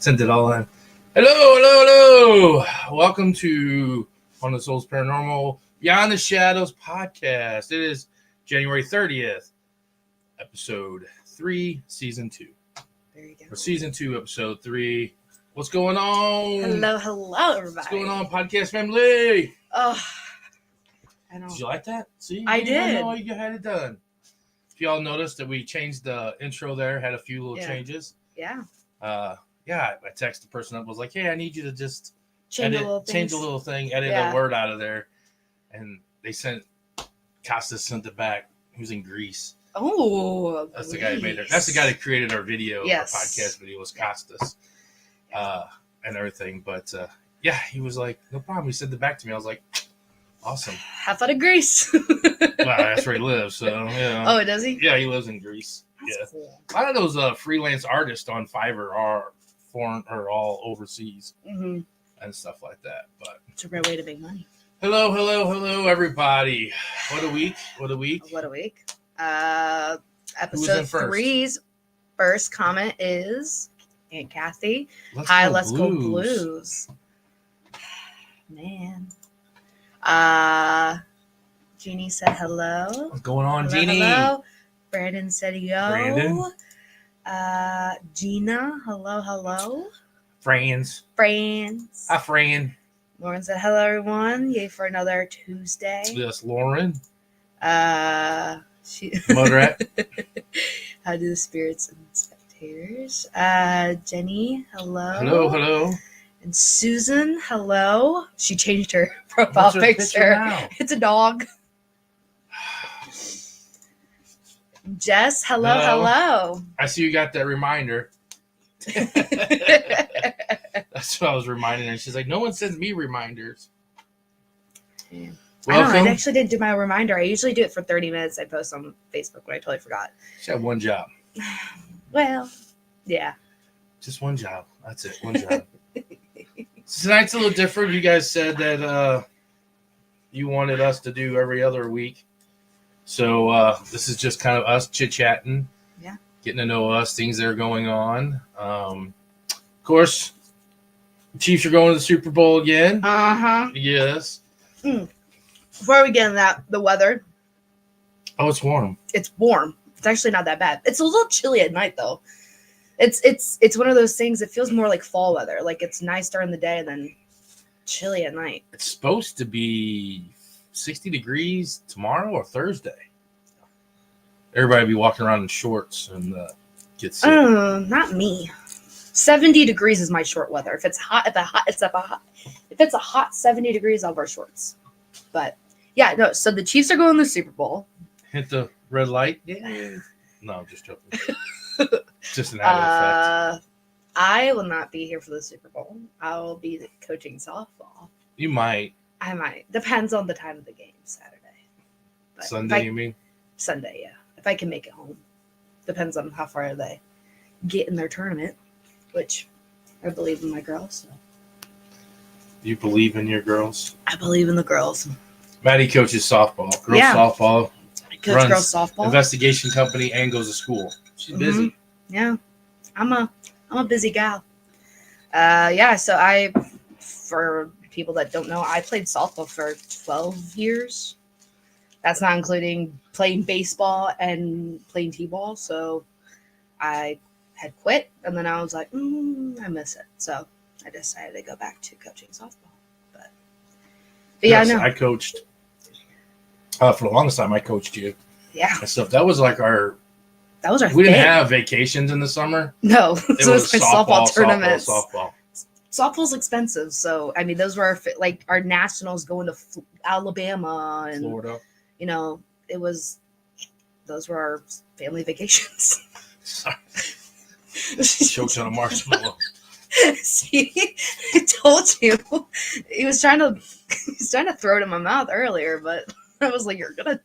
Sent it all in. Hello. Welcome to On the Souls Paranormal Beyond the Shadowz podcast. It is January 30th, episode 3, season 2. There you go. Or season 2, episode 3. What's going on? Hello, everybody. What's going on, podcast family? Oh, I know. Did you like that? See, I did. know you had it done. If y'all noticed that we changed the intro there, had a few little changes. Yeah. I texted the person up, was like, hey, I need you to just Change a little thing, edit a word out of there. And they Costas sent it back. He was in Greece. Oh, that's the guy that made it. That's the guy that created our video, yes. Our podcast video was Costas, and everything. But he was like, no problem. He sent it back to me. I was like, awesome. Have fun in Greece. Well, that's where he lives. So yeah. Oh, does he? Yeah, he lives in Greece. That's cool. A lot of those freelance artists on Fiverr are foreign or all overseas and stuff like that. But it's a great way to make money. Hello, everybody. What a week. Episode 3's first comment is Aunt Kathy. Let's go blues. Man. Jeannie said hello. What's going on, Jeannie? Hello. Brandon said yo. Brandon. Gina, hello. Friends. Hi, friend. Lauren said hello, everyone. Yay for another Tuesday. Yes, Lauren. She Mudrat. How do the spirits and spectators? Jenny, hello. Hello. And Susan, hello. She changed her profile picture. It's a dog. Jess, hello. I see you got that reminder. That's what I was reminding her. She's like, no one sends me reminders. Yeah. I actually didn't do my reminder. I usually do it for 30 minutes. I post on Facebook when I totally forgot. She had one job. Well, yeah. Just one job. That's it. One job. Tonight's a little different. You guys said that you wanted us to do every other week. So this is just kind of us chit-chatting, getting to know us, things that are going on. Of course, the Chiefs are going to the Super Bowl again. Uh-huh. Yes. Before we get into that, the weather. Oh, it's warm. It's warm. It's actually not that bad. It's a little chilly at night, though. It's one of those things that feels more like fall weather. Like it's nice during the day and then chilly at night. It's supposed to be 60 degrees tomorrow or Thursday. Everybody be walking around in shorts and get sick. Not me. 70 degrees is my short weather. If it's hot, if it's a hot 70 degrees, I'll wear shorts. But yeah, no. So the Chiefs are going to the Super Bowl. Hit the red light. Yeah. No, I'm just joking. Just an added effect. I will not be here for the Super Bowl. I will be coaching softball. You might. I might. Depends on the time of the game. Saturday. But Sunday, you mean? Sunday, yeah. If I can make it home. Depends on how far they get in their tournament, which I believe in my girls. So. You believe in your girls? I believe in the girls. Maddie coaches softball. Girls softball. I coach girls softball. Investigation company and goes to school. She's busy. Yeah. I'm a busy gal. So for people that don't know, I played softball for 12 years. That's not including playing baseball and playing t-ball. So I had quit, and then I was like, I miss it. So I decided to go back to coaching softball. But yes, I coached for the longest time. I coached you. Yeah. And stuff. That was our We didn't have vacations in the summer. No, so it was like softball tournaments. Softball. Softball's expensive, so I mean, those were our nationals going to Alabama and Florida. Those were our family vacations. Sorry. Choked on a marshmallow. See, I told you. He was trying to throw it in my mouth earlier, but I was like, "You're gonna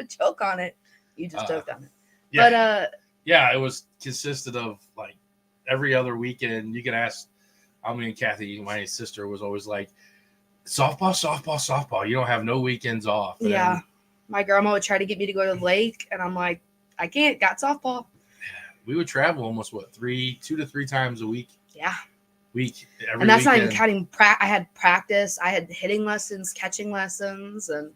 choke on it." You just choked on it. Yeah. But it was consisted of like every other weekend. You can ask. I mean, Kathy, my sister, was always like, softball. You don't have no weekends off. And yeah. My grandma would try to get me to go to the lake, and I'm like, I can't. Got softball. We would travel almost 2 to 3 times a week. Yeah. week, every and that's not weekend. even counting I had practice, I had hitting lessons, catching lessons, and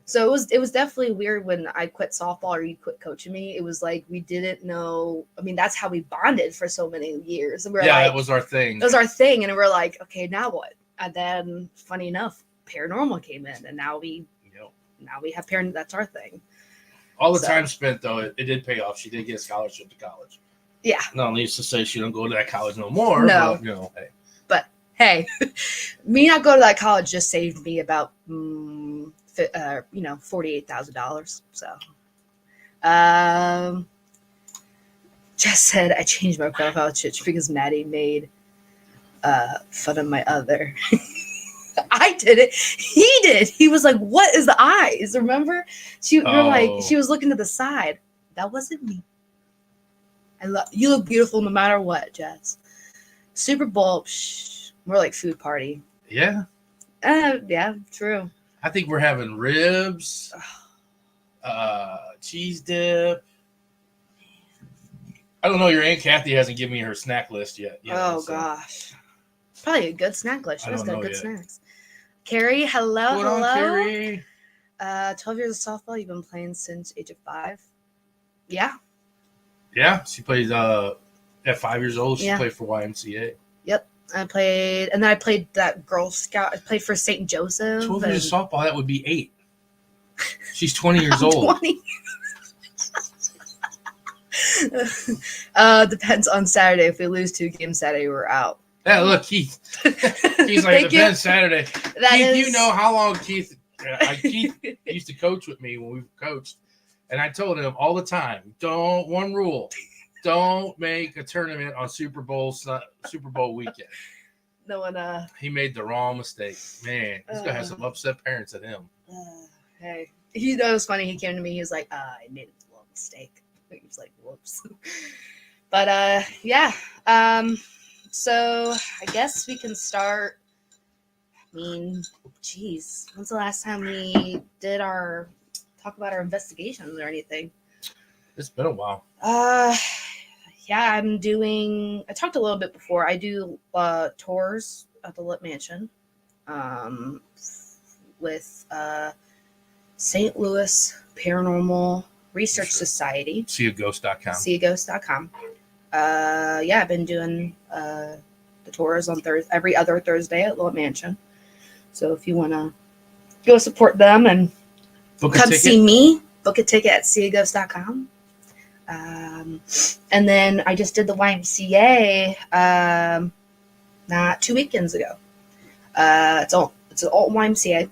so it was definitely weird when I quit softball or you quit coaching me. It was like we didn't know. I mean, that's how we bonded for so many years. And we're like, that was our thing. That was our thing, and we're like, okay, now what? And then, funny enough, paranormal came in, and now we have parent. That's our thing. All the time spent though, it did pay off. She did get a scholarship to college. Yeah. No needs to say she don't go to that college no more. No. But, hey. But hey, me not go to that college just saved me about $48,000. So, Jess said I changed my profile picture because Maddie made fun of my other. I did it. He did. He was like, "What is the eyes?" Remember? You're like, she was looking to the side. That wasn't me. You look beautiful no matter what, Jess. Super Bowl, more like food party. Yeah. Yeah, true. I think we're having ribs, cheese dip. I don't know. Your Aunt Kathy hasn't given me her snack list yet. Gosh. Probably a good snack list. She has got good snacks. Carrie, hello. What's going on, Carrie? 12 years of softball. You've been playing since age of 5. Yeah. Yeah. She played at 5 years old. She played for YMCA. Yep. I played that Girl Scout. I played for St. Joseph. 12 years of softball, that would be 8. She's 20 years old. 20. Depends on Saturday. If we lose 2 games Saturday, we're out. Yeah, look, Keith. He's like, it depends Saturday. Keith, you know how long Keith used to coach with me when we coached. And I told him all the time, one rule, don't make a tournament on Super Bowl weekend. No one. He made the wrong mistake. Man, he's gonna have some upset parents at him. Hey, he thought it was funny. He came to me. He was like, "I made a little mistake." He was like, "Whoops." But yeah. So I guess we can start. I mean, geez, when's the last time we did talk about our investigations or anything? It's been a while. Yeah, I talked a little bit before. I do tours at the Lit Mansion with St. Louis Paranormal Research Society. SeeAGhost.com. SeeAGhost.com. I've been doing the tours on every other Thursday at Lit Mansion. So if you want to go support them and come see me, book a ticket at SeeAGhost.com. And then I just did the YMCA not 2 weekends ago. It's an alt YMCA.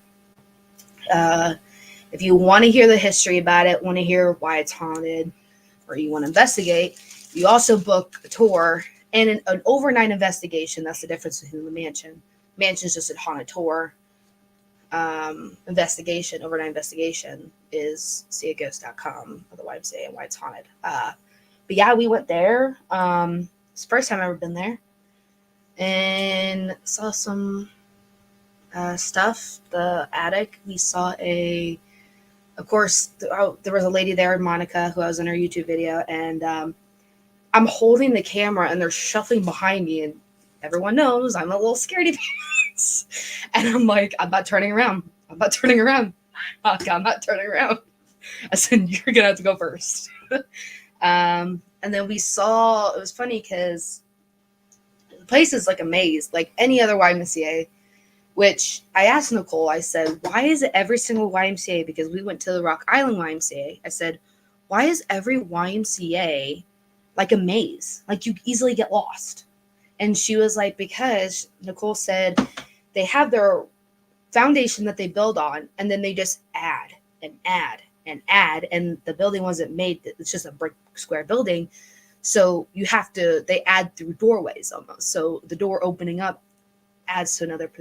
If you want to hear the history about it, want to hear why it's haunted, or you want to investigate, you also book a tour and an overnight investigation. That's the difference between the mansion. Mansion's just a haunted tour. Investigation, overnight investigation is SeeAGhost.com or the YMCA and why it's haunted. But yeah, we went there. It's the first time I've ever been there. And saw some stuff. The attic, we saw of course, there was a lady there, Monica, who I was in her YouTube video. And I'm holding the camera and they're shuffling behind me. And everyone knows I'm a little scaredy pants. And I'm like, I'm not turning around. Okay, I'm not turning around. I said, you're going to have to go first. And then we saw, it was funny because the place is like a maze, like any other YMCA, which I asked Nicole, I said, why is it every single YMCA? Because we went to the Rock Island YMCA. I said, why is every YMCA like a maze? Like you easily get lost. And she was like, because Nicole said they have their foundation that they build on, and then they just add and add and add, and the building wasn't made, it's just a brick square building, so they add through doorways almost, so the door opening up adds to another,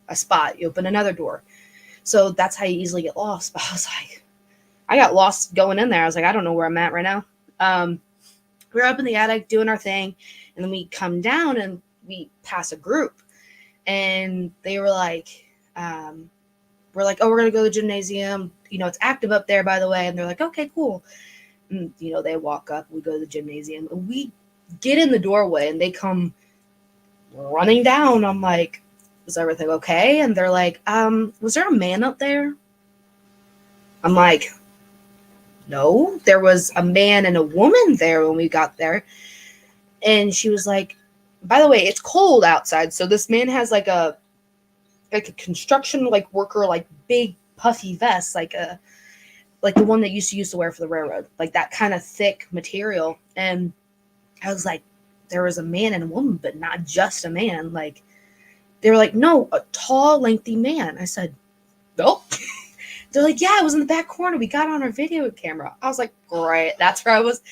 a spot, you open another door, so that's how you easily get lost. But I was like, I got lost going in there. I was like, I don't know where I'm at right now. We were up in the attic doing our thing, and then we come down and we pass a group, and they were like, we're like, oh, we're going to go to the gymnasium. It's active up there, by the way. And they're like, okay, cool. And, they walk up, we go to the gymnasium, and we get in the doorway, and they come running down. I'm like, is everything okay? And they're like, was there a man up there? I'm like, no, there was a man and a woman there when we got there. And she was like, by the way, it's cold outside. So this man has like a construction like worker, like big puffy vest, like the one that used to wear for the railroad, like that kind of thick material. And I was like, there was a man and a woman, but not just a man. Like, they were like, no, a tall, lengthy man. I said, nope. They're like, yeah, it was in the back corner. We got on our video camera. I was like, great. That's where I was.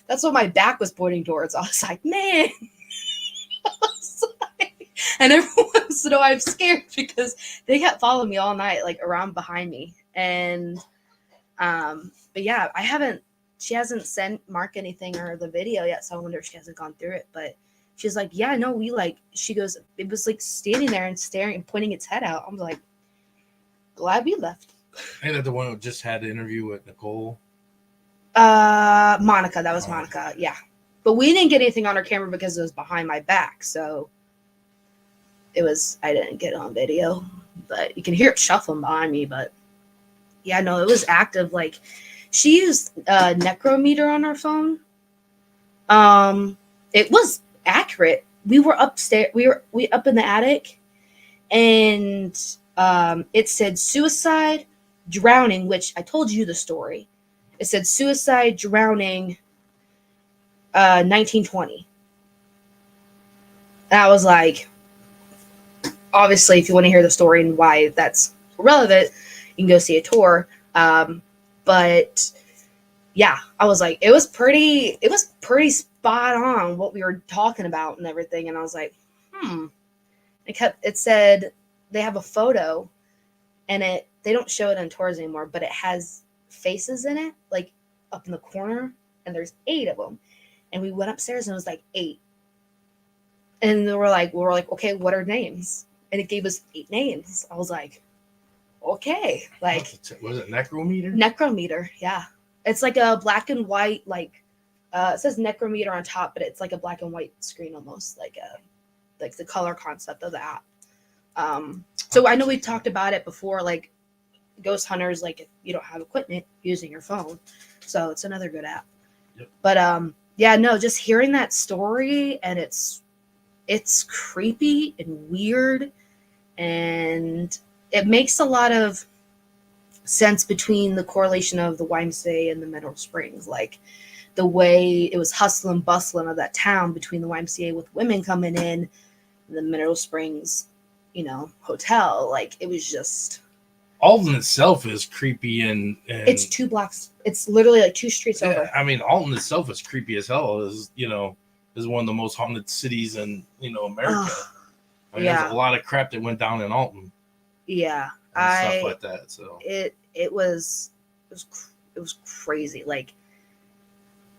That's what my back was pointing towards. I was like, man. And everyone wants to know I'm scared because they kept following me all night, like around behind me. And, but yeah, she hasn't sent Mark anything or the video yet. So I wonder if she hasn't gone through it, but she's like, yeah, no, she goes, it was like standing there and staring and pointing its head out. I was like, glad we left. Ain't that the one who just had the interview with Nicole? Monica. That was Monica. Yeah. But we didn't get anything on her camera because it was behind my back. So I didn't get it on video, but you can hear it shuffling behind me. But yeah, no, it was active. Like, she used Necrometer on her phone. It was accurate. We were upstairs. We up in the attic, and it said suicide, drowning, which I told you the story. It said suicide, drowning, 1920. And I was like, obviously, if you want to hear the story and why that's relevant, you can go see a tour. But yeah, I was like, it was pretty spot on what we were talking about and everything. And I was like, it said they have a photo, and they don't show it on tours anymore, but it has faces in it, like up in the corner, and there's 8 of them. And we went upstairs and it was like 8. And we were like, okay, what are names? And it gave us 8 names. I was like, okay, like, was it Necrometer? Necrometer, yeah. It's like a black and white, like, it says Necrometer on top, but it's like a black and white screen almost, like the color concept of the app. So I know we've talked about it before, like ghost hunters, like if you don't have equipment, using your phone. So it's another good app. Yep. But yeah, no, just hearing that story, and it's creepy and weird, and it makes a lot of sense between the correlation of the YMCA and the Mineral Springs, like the way it was hustle and bustling of that town between the YMCA with women coming in, the Mineral Springs, hotel. Like, it was just, Alton itself is creepy, and it's 2 blocks. It's literally like 2 streets over. I mean, Alton itself is creepy as hell. Is one of the most haunted cities in America. I mean, there's a lot of crap that went down in Alton. Yeah, and stuff like that. So it was crazy. Like,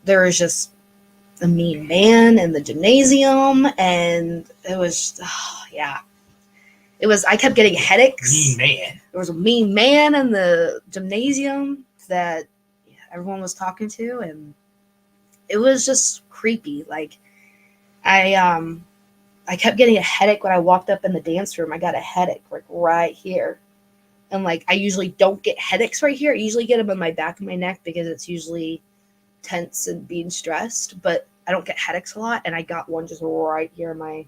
there was just a mean man in the gymnasium, and it was it was. I kept getting headaches. Mean man. There was a mean man in the gymnasium that everyone was talking to, and it was just creepy. Like, I kept getting a headache when I walked up in the dance room. I got a headache like right here. And like, I usually don't get headaches right here. I usually get them on my back of my neck because it's usually tense and being stressed, but I don't get headaches a lot. And I got one just right here in my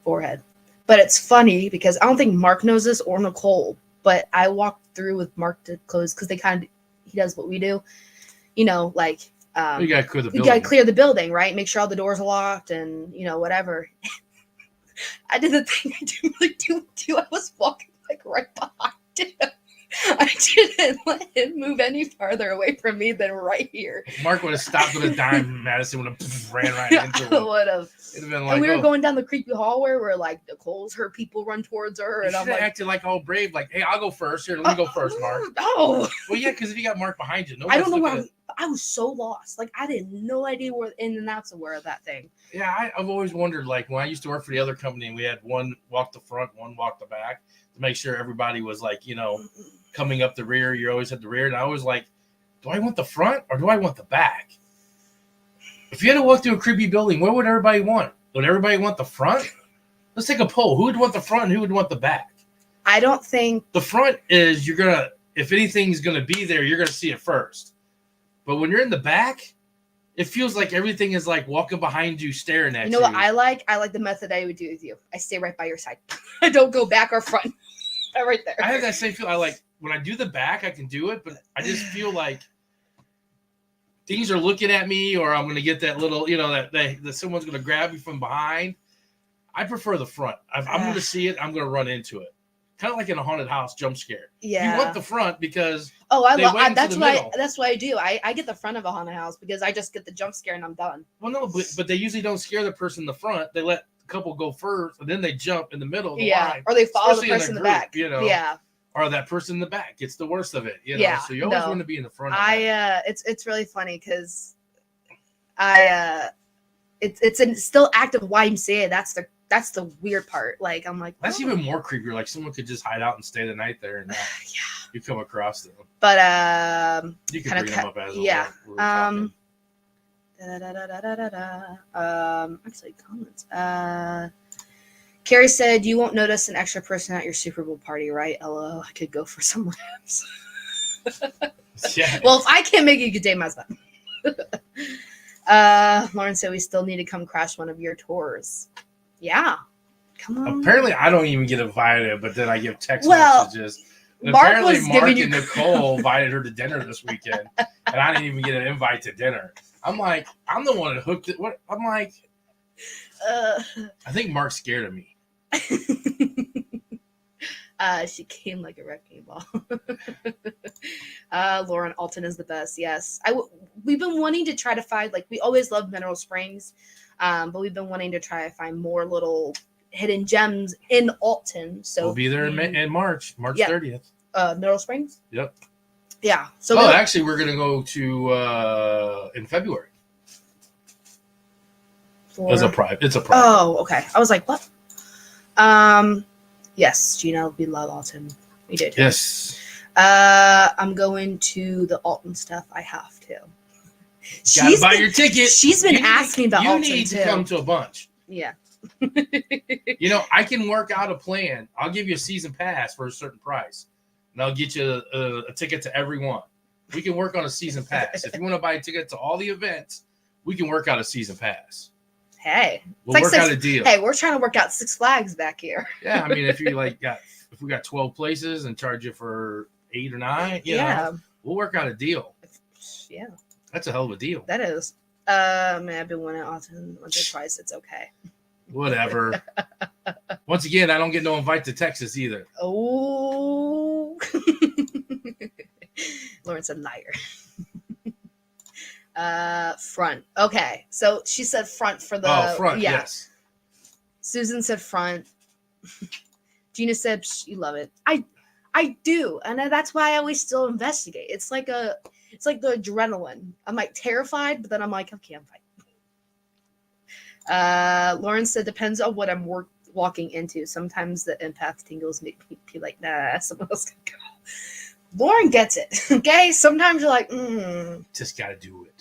forehead. But it's funny because I don't think Mark knows this, or Nicole, but I walked through with Mark to close because he does what we do, like, you gotta clear the building. You gotta clear the building, right? Make sure all the doors are locked and whatever. I did the thing I didn't really do. I was walking like right behind him. I didn't let him move any farther away from me than right here. If Mark would have stopped with a dime, Madison would have ran right into him. Would have. It'd have been like, and we were going down the creepy hallway where like Nicole's heard people run towards her, and I'm like, acted like all brave, like, hey, I'll go first. Here, let me go first, Mark. No. Well, yeah, because if you got Mark behind you, I don't know where I was so lost. Like, I had no idea where the in and outs were of that thing. Yeah, I've always wondered, like, when I used to work for the other company, and we had one walk the front, one walk the back, to make sure everybody was like, coming up the rear. You always had the rear, and I was like, do I want the front or do I want the back? If you had to walk through a creepy building, what would everybody want? Would everybody want the front? Let's take a poll. Who would want the front and who would want the back? I don't think the front is if anything's gonna be there, you're gonna see it first. But when you're in the back, it feels like everything is like walking behind you, staring at you. You know what I like? I like the method I would do with you. I stay right by your side. I don't go back or front. Right there. I have that same feel. I like when I do the back, I can do it, but I just feel like things are looking at me, or I'm gonna get that little, that someone's gonna grab me from behind. I prefer the front. I'm gonna see it. I'm gonna run into it. Kind of like in a haunted house jump scare. Yeah. You want the front because that's why I do. I get the front of a haunted house because I just get the jump scare and I'm done. Well, no, but they usually don't scare the person in the front. They let the couple go first, and then they jump in the middle of the line. Or they follow Especially the person in the back. Yeah. Or that person in the back gets the worst of it. Yeah. So you always want to be in the front. It's really funny because it's still active YMCA. That's the weird part. Like I'm like that's even more creepy. Like someone could just hide out and stay the night there, and you come across them. But you can bring them up as actually comments. Carrie said you won't notice an extra person at your Super Bowl party, right? LO, I could go for someone else. Yeah. Well, if I can't make it, you could date my husband. Lauren said we still need to come crash one of your tours. Yeah. Come on. Apparently, I don't even get invited, but then I give text messages. And Mark and Nicole invited her to dinner this weekend, and I didn't even get an invite to dinner. I'm like, I'm the one that hooked it. What? I'm like, I think Mark's scared of me. She came like a wrecking ball. Lauren Alton is the best. Yes, we've been wanting to try to find, like, we always love Mineral Springs, but we've been wanting to try to find more little hidden gems in Alton. So we'll be there in March 30th. Mineral Springs. Yep. Yeah. So actually, we're gonna go to in February. It's a private. Oh, okay. I was like, what? Yes, Gina, we love Alton. We did. Yes. I'm going to the Alton stuff. I have to. Gotta buy your ticket. She's been asking about Alton too. You need to come to a bunch. Yeah. I can work out a plan. I'll give you a season pass for a certain price, and I'll get you a ticket to every one. We can work on a season pass. If you want to buy a ticket to all the events, we can work out a season pass. Hey, we'll work out a deal. Hey, we're trying to work out Six Flags back here. Yeah, I mean, if we got 12 places and charge you for 8 or 9, we'll work out a deal. Yeah, that's a hell of a deal. That is. Man, I've been winning Alton once or twice. It's okay. Whatever. Once again, I don't get no invite to Texas either. Oh, Lauren's a liar. Front. Okay, so she said front for the front. Yeah. Yes. Susan said front. Gina said you love it. I do, and that's why I always still investigate. It's like the adrenaline. I'm like terrified, but then I'm like, okay, I'm fine. Lauren said depends on what I'm walking into. Sometimes the empath tingles make me be like, nah, someone else can go. Lauren gets it. Okay, sometimes you're like, just gotta do it.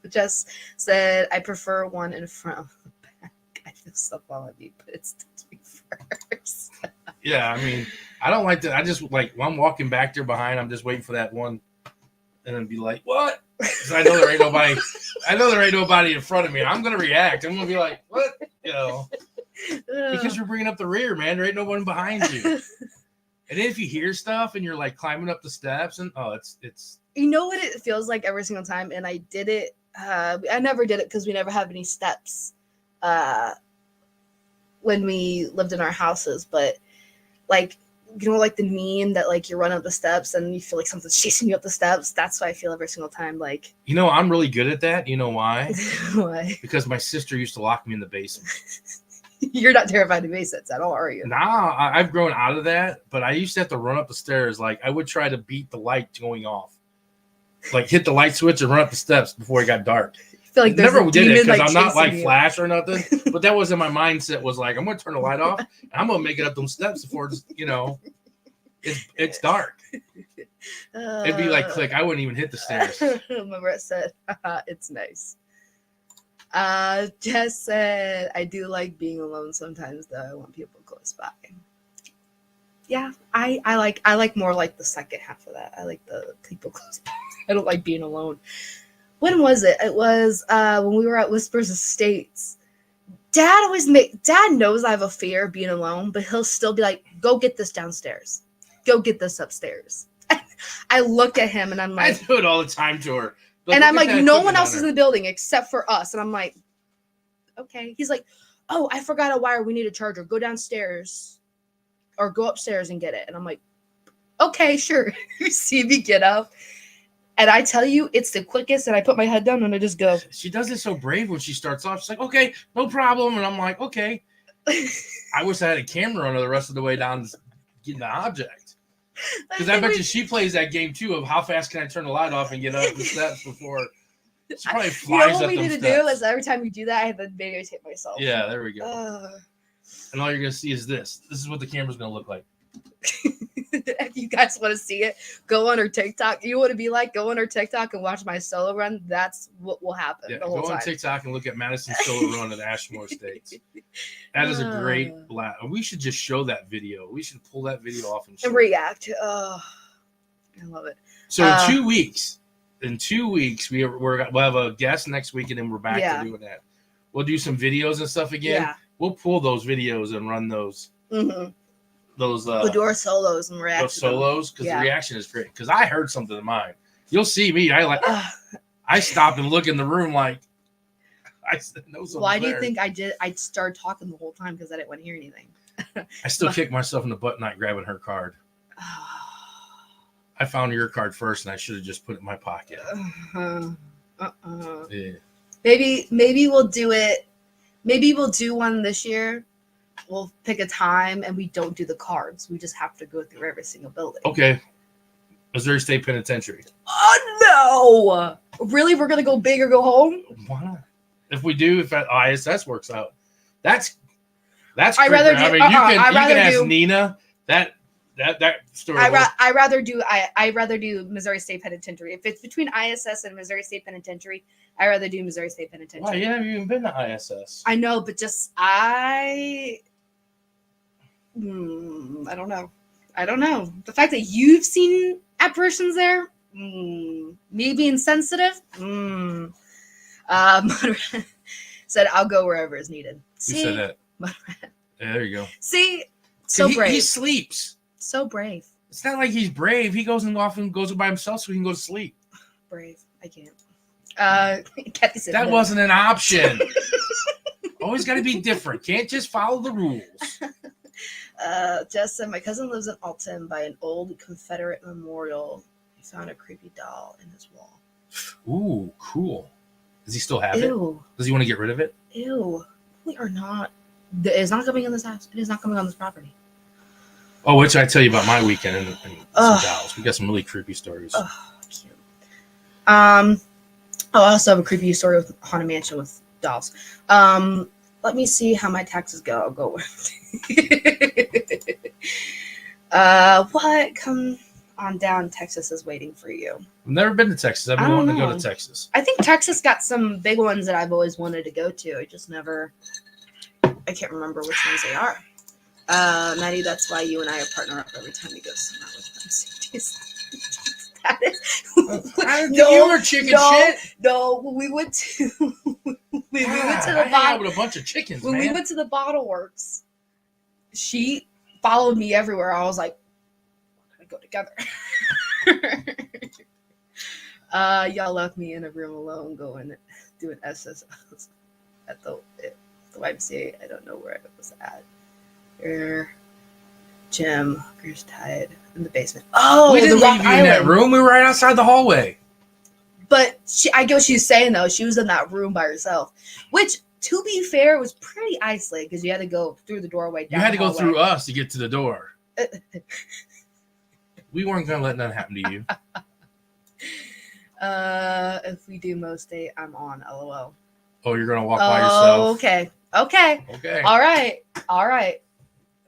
Jess said I prefer one in front of the back. I feel so bad, but it's me first. Yeah, I mean, I don't like that. I just like when I'm walking back there behind, I'm just waiting for that one, and then be like, "What?" Because I know there ain't nobody. I know there ain't nobody in front of me. I'm gonna react. I'm gonna be like, "What?" Because you're bringing up the rear, man. There ain't no one behind you. And then if you hear stuff and you're like climbing up the steps, and it's. You know what it feels like every single time, and I did it. I never did it because we never have any steps when we lived in our houses. But like like the meme that like you run up the steps and you feel like something's chasing you up the steps. That's what I feel every single time. Like I'm really good at that. You know why? Why? Because my sister used to lock me in the basement. You're not terrified of basements at all, are you? Nah, I've grown out of that. But I used to have to run up the stairs. Like I would try to beat the light going off. Like hit the light switch and run up the steps before it got dark. I feel like never did it because like I'm not like you. Flash or nothing. But that wasn't my mindset. Was like I'm gonna turn the light off. And I'm gonna make it up them steps before it's dark. It'd be like click. I wouldn't even hit the stairs. Remember it said, "It's nice." Jess said, I do like being alone sometimes, though. I want people close by. Yeah, I like more like the second half of that. I like the people close by. I don't like being alone. When was it? It was when we were at Whispers Estates. Dad knows I have a fear of being alone, but he'll still be like, go get this downstairs. Go get this upstairs. I look at him and I'm I like, do it all the time to her. and I'm look at like, that no equipment one else on is her. in the building except for us. And I'm like, okay. He's like, oh, I forgot a wire. We need a charger. Go downstairs or go upstairs and get it. And I'm like, okay, sure. You see me get up. And I tell you, it's the quickest. And I put my head down and I just go. She does it so brave when she starts off. She's like, okay, no problem. And I'm like, okay. I wish I had a camera on her the rest of the way down getting the object. Because I bet you she plays that game too of how fast can I turn the light off and get up the steps before. She probably flies You know what up we them need to steps. do is every time you do that, I have to videotape myself. Yeah, there we go. And all you're going to see is this. This is what the camera's going to look like. If you guys want to see it, go on her TikTok. You want to be like, go on her TikTok and watch my solo run. That's what will happen Yeah, the whole go time. on TikTok and look at Madison's solo run at Ashmore Estates. That is a great blast. We should just show that video. We should pull that video off and show And react. Oh, I love it. So in 2 weeks, we'll have a guest next week, and then we're back to doing that. We'll do some videos and stuff again. Yeah. We'll pull those videos and run those. Mm-hmm. Those We'll do our solos and react. Those solos because the reaction is great. Because I heard something of mine. You'll see me. I stopped and look in the room like I know something. Why do you think I did? I started talking the whole time because I didn't want to hear anything. I still kick myself in the butt not grabbing her card. I found your card first, and I should have just put it in my pocket. Yeah. Maybe we'll do it. Maybe we'll do one this year. We'll pick a time, and we don't do the cards. We just have to go through every single building. Okay. Missouri State Penitentiary. Oh no! Really, we're gonna go big or go home? Why not? If we do, if that ISS works out, that's. I'd rather do. you can ask Nina that story. I'd rather do Missouri State Penitentiary. If it's between ISS and Missouri State Penitentiary, I'd rather do Missouri State Penitentiary. Why? You haven't even been to ISS. I know, but just I don't know. The fact that you've seen apparitions there, me being sensitive, said I'll go wherever is needed. Who said that? Yeah, there you go. See, so brave. He sleeps. So brave. It's not like he's brave. He goes by himself so he can go to sleep. Brave. I can't. Kathy said that no. wasn't an option. Always got to be different. Can't just follow the rules. Jess said, my cousin lives in Alton by an old Confederate memorial. He found a creepy doll in his wall. Ooh, cool. Does he still have it? Does he want to get rid of it? Ew. We are not. It is not coming in this house. It is not coming on this property. Oh, what should I tell you about my weekend and some dolls? We got some really creepy stories. Oh, cute. I also have a creepy story with Haunted Mansion with dolls. Let me see how my taxes go. I'll go with what? Come on down. Texas is waiting for you. I've never been to Texas. I've been wanting to go to Texas. I think Texas got some big ones that I've always wanted to go to. I just never. I can't remember which ones they are. Maddie, that's why you and I partner up every time you go somewhere with them. That is. You were chicken shit. No, when we went to we went to the bottle with a bunch of chickens. When we went to the Bottle Works, she followed me everywhere. I was like, we're gonna go together. Y'all left me in a room alone doing SSOs at the YMCA. I don't know where I was at. Jim, Grace tied in the basement. Oh, we didn't leave you in that room. We were right outside the hallway. But I get what she's saying though. She was in that room by herself, which, to be fair, was pretty isolated because you had to go through the doorway. You had to go through us to get to the door. We weren't going to let nothing happen to you. If we do most day, I'm on. LOL. Oh, you're going to walk by yourself? Okay. All right.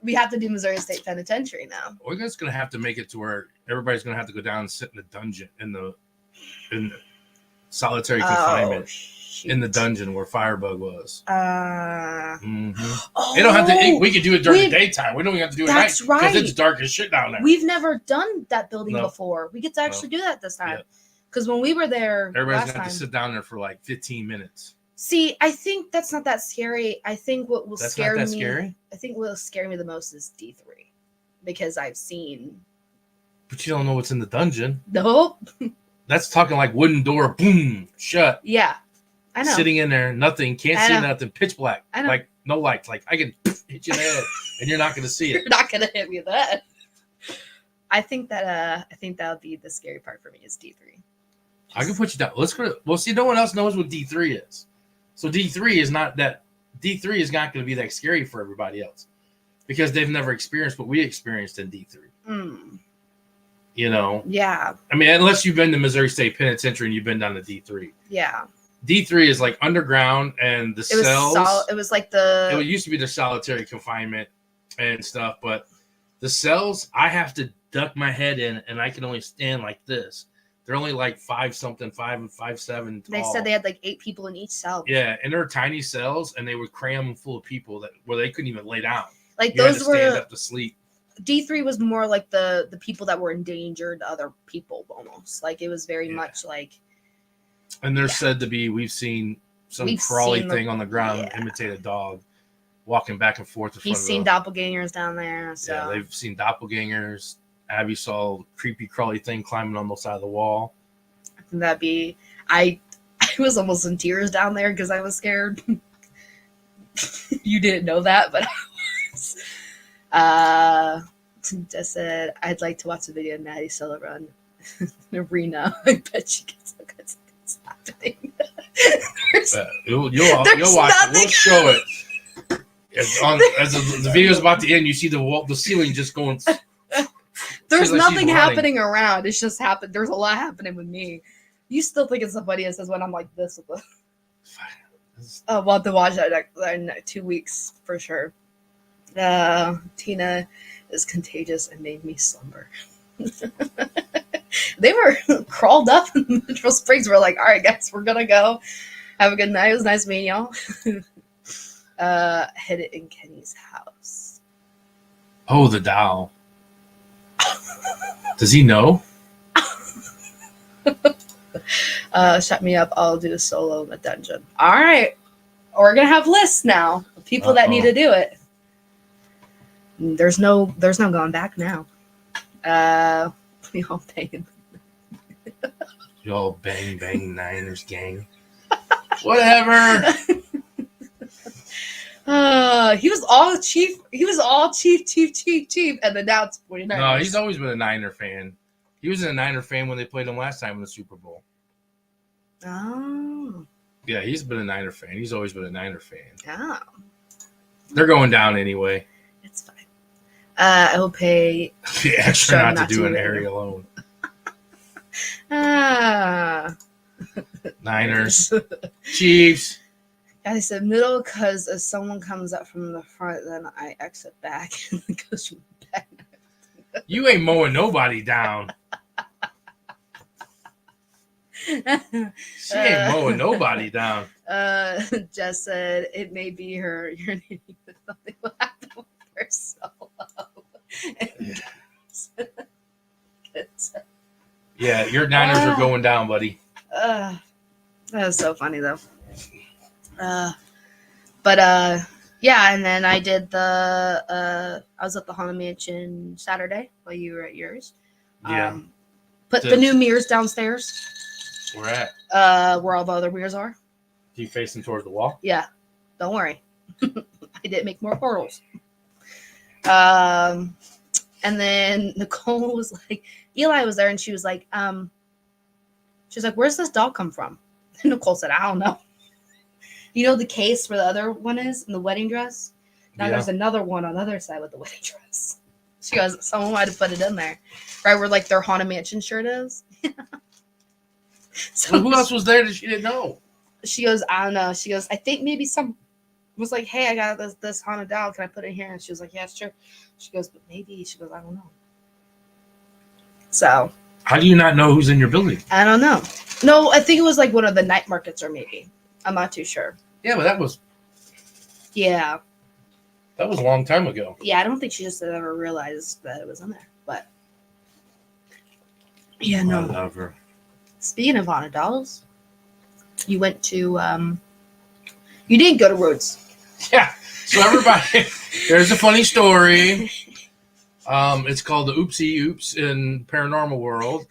We have to do Missouri State Penitentiary now. We're just going to have to make it to where everybody's going to have to go down and sit in the dungeon solitary confinement shoot. in the dungeon where Firebug was. Oh, They don't have to. We could do it during the daytime. We don't even have to do it at night. That's right. Because it's dark as shit down there. We've never done that building No. before. We get to actually do that this time. Yeah. Because when we were there Everybody's last got time, to sit down there for like 15 minutes. See, I think that's not that scary. I think what will That's scare not that me. scary? I think what will scare me the most is D3, because I've seen. But you don't know what's in the dungeon. Nope. That's talking like wooden door, boom, shut. Yeah, I know. Sitting in there, nothing, can't I see know. nothing, pitch black. I know. Like no lights. Like I can hit you in the head, and you're not going to see it. You're not gonna hit me with that. I think that would be the scary part for me is D3. I can put you down. Let's go. Well, see, no one else knows what D3 is. So D3 is not that. D3 is not going to be that scary for everybody else because they've never experienced what we experienced in D3. You know. Yeah. I mean, unless you've been to Missouri State Penitentiary and you've been down to D3. Yeah. D3 is like underground, and the cells. It was like the. It used to be the solitary confinement and stuff, but the cells, I have to duck my head in, and I can only stand like this. They're only like 5'7" tall. They said they had like 8 people in each cell. Yeah, and they're tiny cells, and they would cram them full of people where they couldn't even lay down. Like you those had to were stand up to sleep. D3 was more like the people that were endangered other people almost. Like it was very much like. And they're said to be. We've seen crawly thing on the ground imitate a dog, walking back and forth. He's seen doppelgangers down there. So. Yeah, they've seen doppelgangers. Abby saw a creepy crawly thing climbing on the side of the wall. I think that'd be. I was almost in tears down there because I was scared. You didn't know that, but I was. I said I'd like to watch a video of Maddie Solo run an arena. I bet she gets all kinds of things happening. You'll watch it. We'll show it. As the video's about to end, you see the ceiling just going. There's like nothing happening around. It's just happened. There's a lot happening with me. You still think it's the funniest as when I'm like this with the. Oh, we'll have to watch that in 2 weeks for sure. Tina is contagious and made me slumber. They were crawled up in Neutral Springs. We're like, all right, guys, we're gonna go. Have a good night. It was nice meeting y'all. Hid it in Kenny's house. Oh, the doll. Does he know? Shut me up. I'll do a solo in the dungeon. All right. We're going to have lists now of people that need to do it. There's no going back now. We all bang. Y'all bang Niners gang. Whatever. He was all chief. He was all chief, and then now it's 49ers. No, he's always been a Niner fan. He was a Niner fan when they played him last time in the Super Bowl. Oh. Yeah, he's been a Niner fan. He's always been a Niner fan. Oh. They're going down anyway. It's fine. I will pay the extra not to do an area alone. Niners. Chiefs. I said middle because if someone comes up from the front, then I exit back and it goes from the back. You ain't mowing nobody down. She ain't mowing nobody down. Jess said it may be her. Your name, something will happen with her solo. Yeah, your Niners are going down, buddy. That was so funny though. Yeah, and then I did I was at the Haunted Mansion Saturday while you were at yours. Yeah. Put the new mirrors downstairs. Where at? Where all the other mirrors are. Do you face them towards the wall? Yeah. Don't worry. I didn't make more portals. And then Nicole was like, Eli was there and she was like, where's this doll come from? And Nicole said, I don't know. You know the case where the other one is in the wedding dress? Now there's another one on the other side with the wedding dress. She goes, someone might have put it in there. Right where like their Haunted Mansion shirt is. So well, who else was there that she didn't know? She goes, I don't know. She goes, I think maybe some was like, hey, I got this haunted doll. Can I put it here? And she was like, yeah, sure. She goes, but maybe. She goes, I don't know. So How do you not know who's in your building? I don't know. No, I think it was like one of the night markets, or maybe. I'm not too sure. Yeah, but that was Yeah. a long time ago. Yeah, I don't think she just ever realized that it was on there. But yeah, no. I love her. Speaking of haunted dolls, you went to you didn't go to Rhodes. Yeah. So everybody, there's a funny story. It's called the Oopsie Oops in Paranormal World.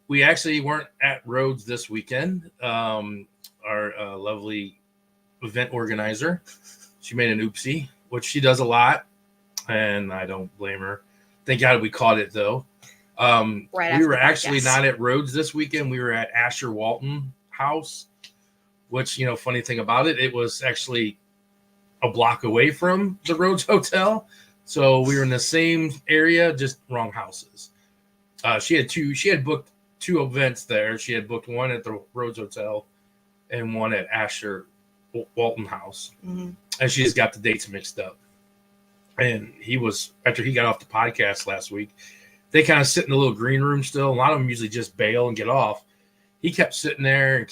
We actually weren't at Rhodes this weekend. Our lovely event organizer, she made an oopsie, which she does a lot, and I don't blame her. Thank God we caught it though. We were actually not at Rhodes this weekend. We were at Asher Walton House, which, funny thing about it, it was actually a block away from the Rhodes Hotel. So we were in the same area, just wrong houses. She had booked 2 events there. She had booked one at the Rhodes Hotel and one at Asher Walton House. Mm-hmm. And she just got the dates mixed up. And after he got off the podcast last week, they kind of sit in the little green room still. A lot of them usually just bail and get off. He kept sitting there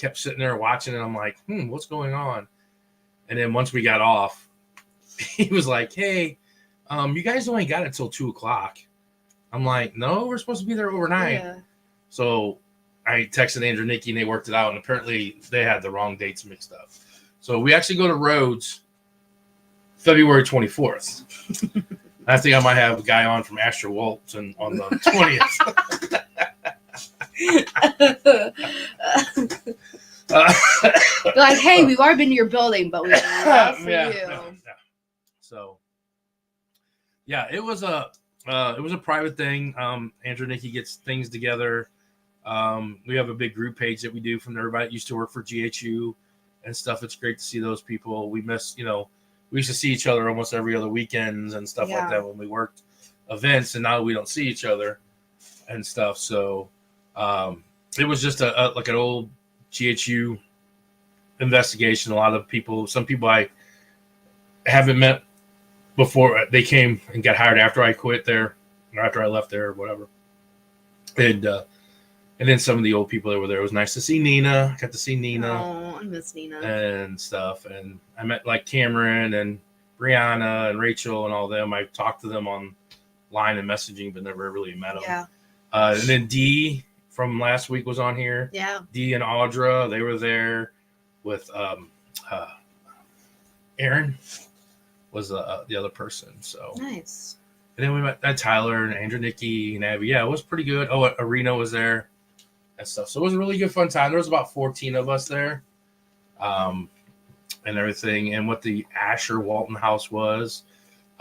watching, and I'm like, what's going on? And then once we got off, he was like, hey, you guys only got it till 2:00. I'm like, no, we're supposed to be there overnight. Yeah. So I texted Andrew and Nikki, and they worked it out, and apparently they had the wrong dates mixed up. So we actually go to Rhodes February 24th. I think I might have a guy on from Asher Walton on the 20th. Like, hey, we've already been to your building, but we love for you. Yeah. So, yeah, it was a private thing. Andrew and Nikki gets things together. We have a big group page that we do from everybody that used to work for GHU and stuff. It's great to see those people. We miss, we used to see each other almost every other weekends and stuff like that when we worked events, and now we don't see each other and stuff. So it was just like an old GHU investigation. A lot of people, some people I haven't met before, they came and got hired after I quit there, or after I left there, or whatever. And then some of the old people that were there. It was nice to see Nina. Got to see Nina. Oh, I miss Nina. And stuff. And I met like Cameron and Brianna and Rachel and all them. I talked to them online and messaging, but never really met them. Yeah. And then Dee from last week was on here. Yeah. Dee and Audra, they were there with Aaron was the other person. So nice. And then we met Tyler and Andrew, Nikki, and Abby. Yeah, it was pretty good. Oh, Arena was there and stuff. So it was a really good fun time. There was about 14 of us there, and everything. And what the Asher Walton House was,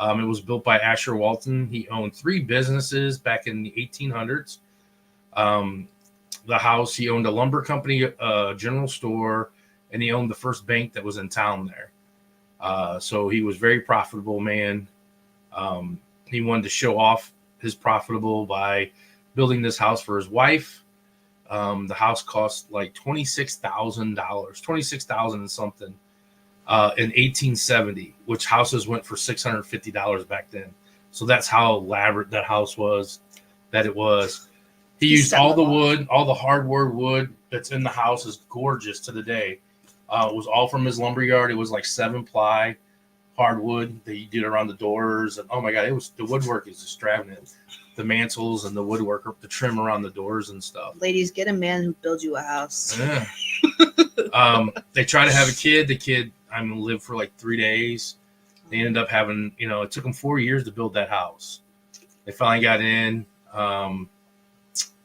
it was built by Asher Walton. He owned 3 businesses back in the 1800s. The house, he owned a lumber company, a general store, and he owned the first bank that was in town there. So he was very profitable man. He wanted to show off his profitable by building this house for his wife. The house cost like $26,000, $26,000 and something in 1870, which houses went for $650 back then. So that's how elaborate that house was. That it was. He used all the wood, all the hardwood wood that's in the house is gorgeous to the day. It was all from his lumber yard. It was like 7-ply hardwood that he did around the doors, and oh my god, the woodwork is extravagant. The mantles and the woodwork, the trim around the doors and stuff. Ladies, get a man who builds you a house. Yeah. They try to have a kid. The kid, lived for like 3 days. They ended up having, it took them 4 years to build that house. They finally got in.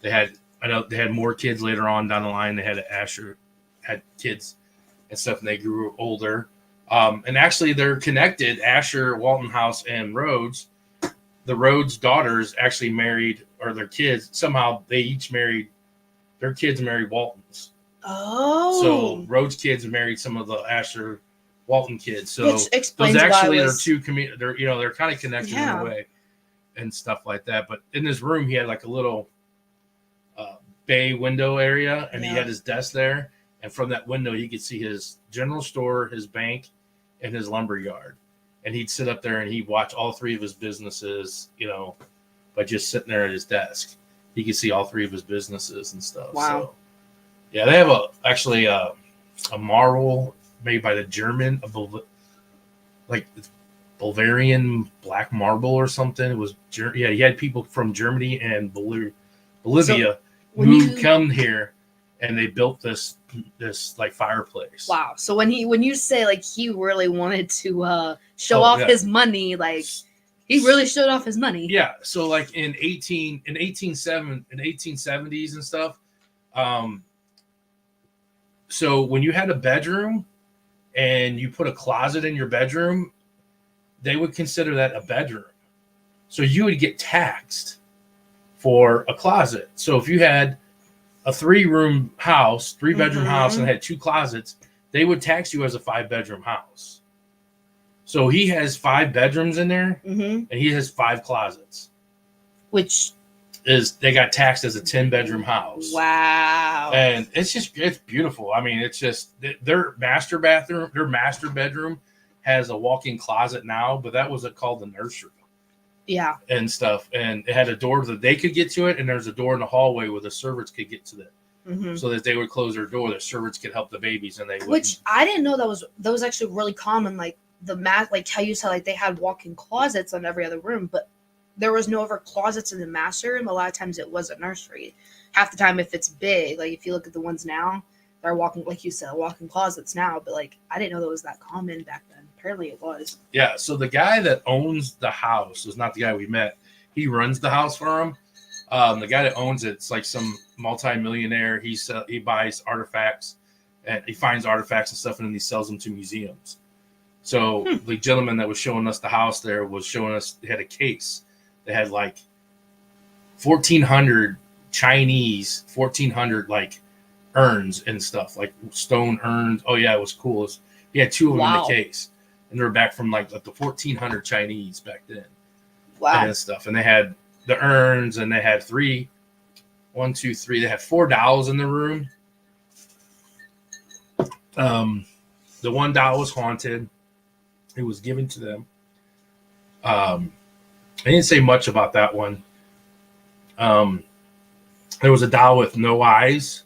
They had more kids later on down the line. They had kids and stuff, and they grew older. And actually, they're connected. Asher, Walton House, and Rhodes. The Rhodes daughters actually married, or their kids, somehow they each married, their kids married Waltons. Oh. So Rhodes kids married some of the Asher Walton kids. So which explains those actually why are two they're kind of connected in a way and stuff like that. But in his room, he had like a little bay window area, and he had his desk there. And from that window, he could see his general store, his bank, and his lumber yard. And he'd sit up there and he'd watch all 3 of his businesses, by just sitting there at his desk. he could see all three of his businesses and stuff. Wow. So, yeah, they have actually a marble made by the German, like Bavarian black marble or something. It was he had people from Germany and Bolivia come here, and they built this like fireplace. Wow. So when you say like he really wanted to show off his money, like he really showed off his money. Yeah. So like in 1870s and stuff. So when you had a bedroom and you put a closet in your bedroom, they would consider that a bedroom. So you would get taxed for a closet. So if you had a 3-room house, 3-bedroom house, and had 2 closets, they would tax you as a 5-bedroom house. So he has 5 bedrooms in there, and he has 5 closets. Which they got taxed as a 10-bedroom house. Wow. And it's beautiful. I mean, it's just their master bedroom has a walk-in closet now, but that was called the nursery. Yeah. And stuff. And it had a door that they could get to it, and there's a door in the hallway where the servants could get to it. So that they would close their door, the servants could help the babies, and they would. Which I didn't know that was actually really common. Like like how you said, like they had walk-in closets on every other room, but there was no other closets in the master room. A lot of times it was a nursery. Half the time, if it's big, like if you look at the ones now, they're walking, like you said, walk-in closets now. But like I didn't know that was that common back then. Apparently it was. Yeah. So the guy that owns the house is not the guy we met. He runs the house for him. The guy that owns it's like some multi-millionaire. He buys artifacts, and he finds artifacts and stuff, and then he sells them to museums. So the gentleman that was showing us the house there was showing us, they had a case that had like 1,400 Chinese, 1,400 like urns and stuff, like stone urns. Oh yeah, it was cool. He had 2 of them in the case, and they were back from like the 1,400 Chinese back then. Wow. And stuff, and they had the urns, and they had 3. They had 4 dolls in the room. The one doll was haunted. It was given to them. I didn't say much about that one. There was a doll with no eyes,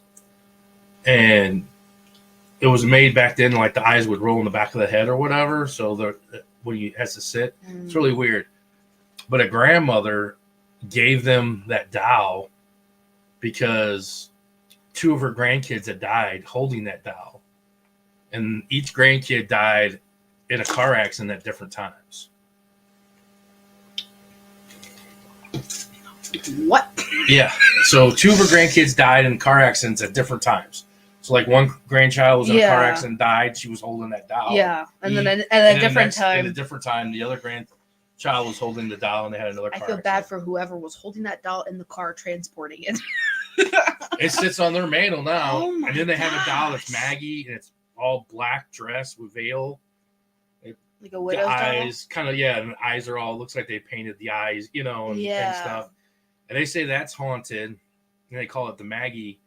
and it was made back then like the eyes would roll in the back of the head or whatever. So when he has to sit, it's really weird. But a grandmother gave them that doll because 2 of her grandkids had died holding that doll, and each grandkid died in a car accident at different times. What? Yeah. So 2 of her grandkids died in car accidents at different times. So like one grandchild was in a car accident, died. She was holding that doll. Yeah. And then at a different time, the other grandchild was holding the doll, and they had another car accident. Bad for whoever was holding that doll in the car transporting it. It sits on their mantle now. Oh my and then they have a doll that's Maggie, and it's all black dress with veil. Like a widow's eyes, kind of, and the eyes are all, looks like they painted the eyes, and stuff. And they say that's haunted, and they call it the Maggie.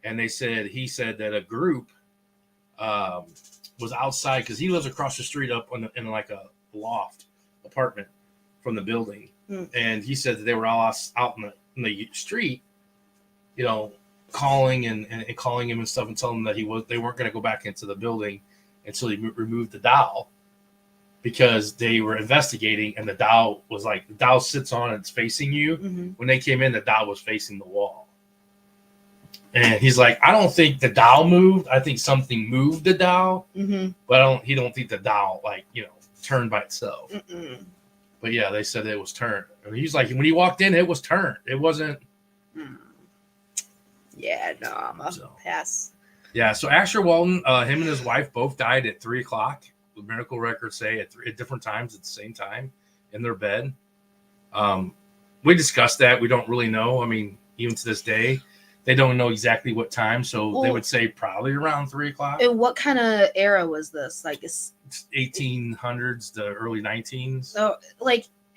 And he said that a group was outside, because he lives across the street up in like a loft apartment from the building. And he said that they were all out in the street, calling and calling him and stuff, and telling him that they weren't going to go back into the building until he removed the doll, because they were investigating, and the doll sits on and it's facing you. When they came in, the doll was facing the wall. And he's like, I don't think the doll moved. I think something moved the doll, but he don't think the doll turned by itself. But yeah, they said it was turned. And he's like, when he walked in, it was turned. It wasn't. Yeah, no, I'm a pass. Yeah, so Asher Walton, him and his wife both died at 3:00. The medical records say at different times at the same time in their bed. We discussed that. We don't really know. I mean, even to this day, they don't know exactly what time. So they would say probably around 3:00. And what kind of era was this? Like it's 1800s, the early 19s. So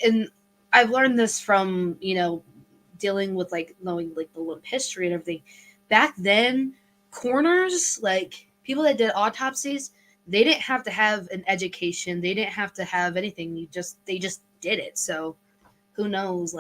and I've learned this from, dealing with knowing the little history and everything. Back then, coroners, people that did autopsies, they didn't have to have an education. They didn't have to have anything. They just did it. So who knows?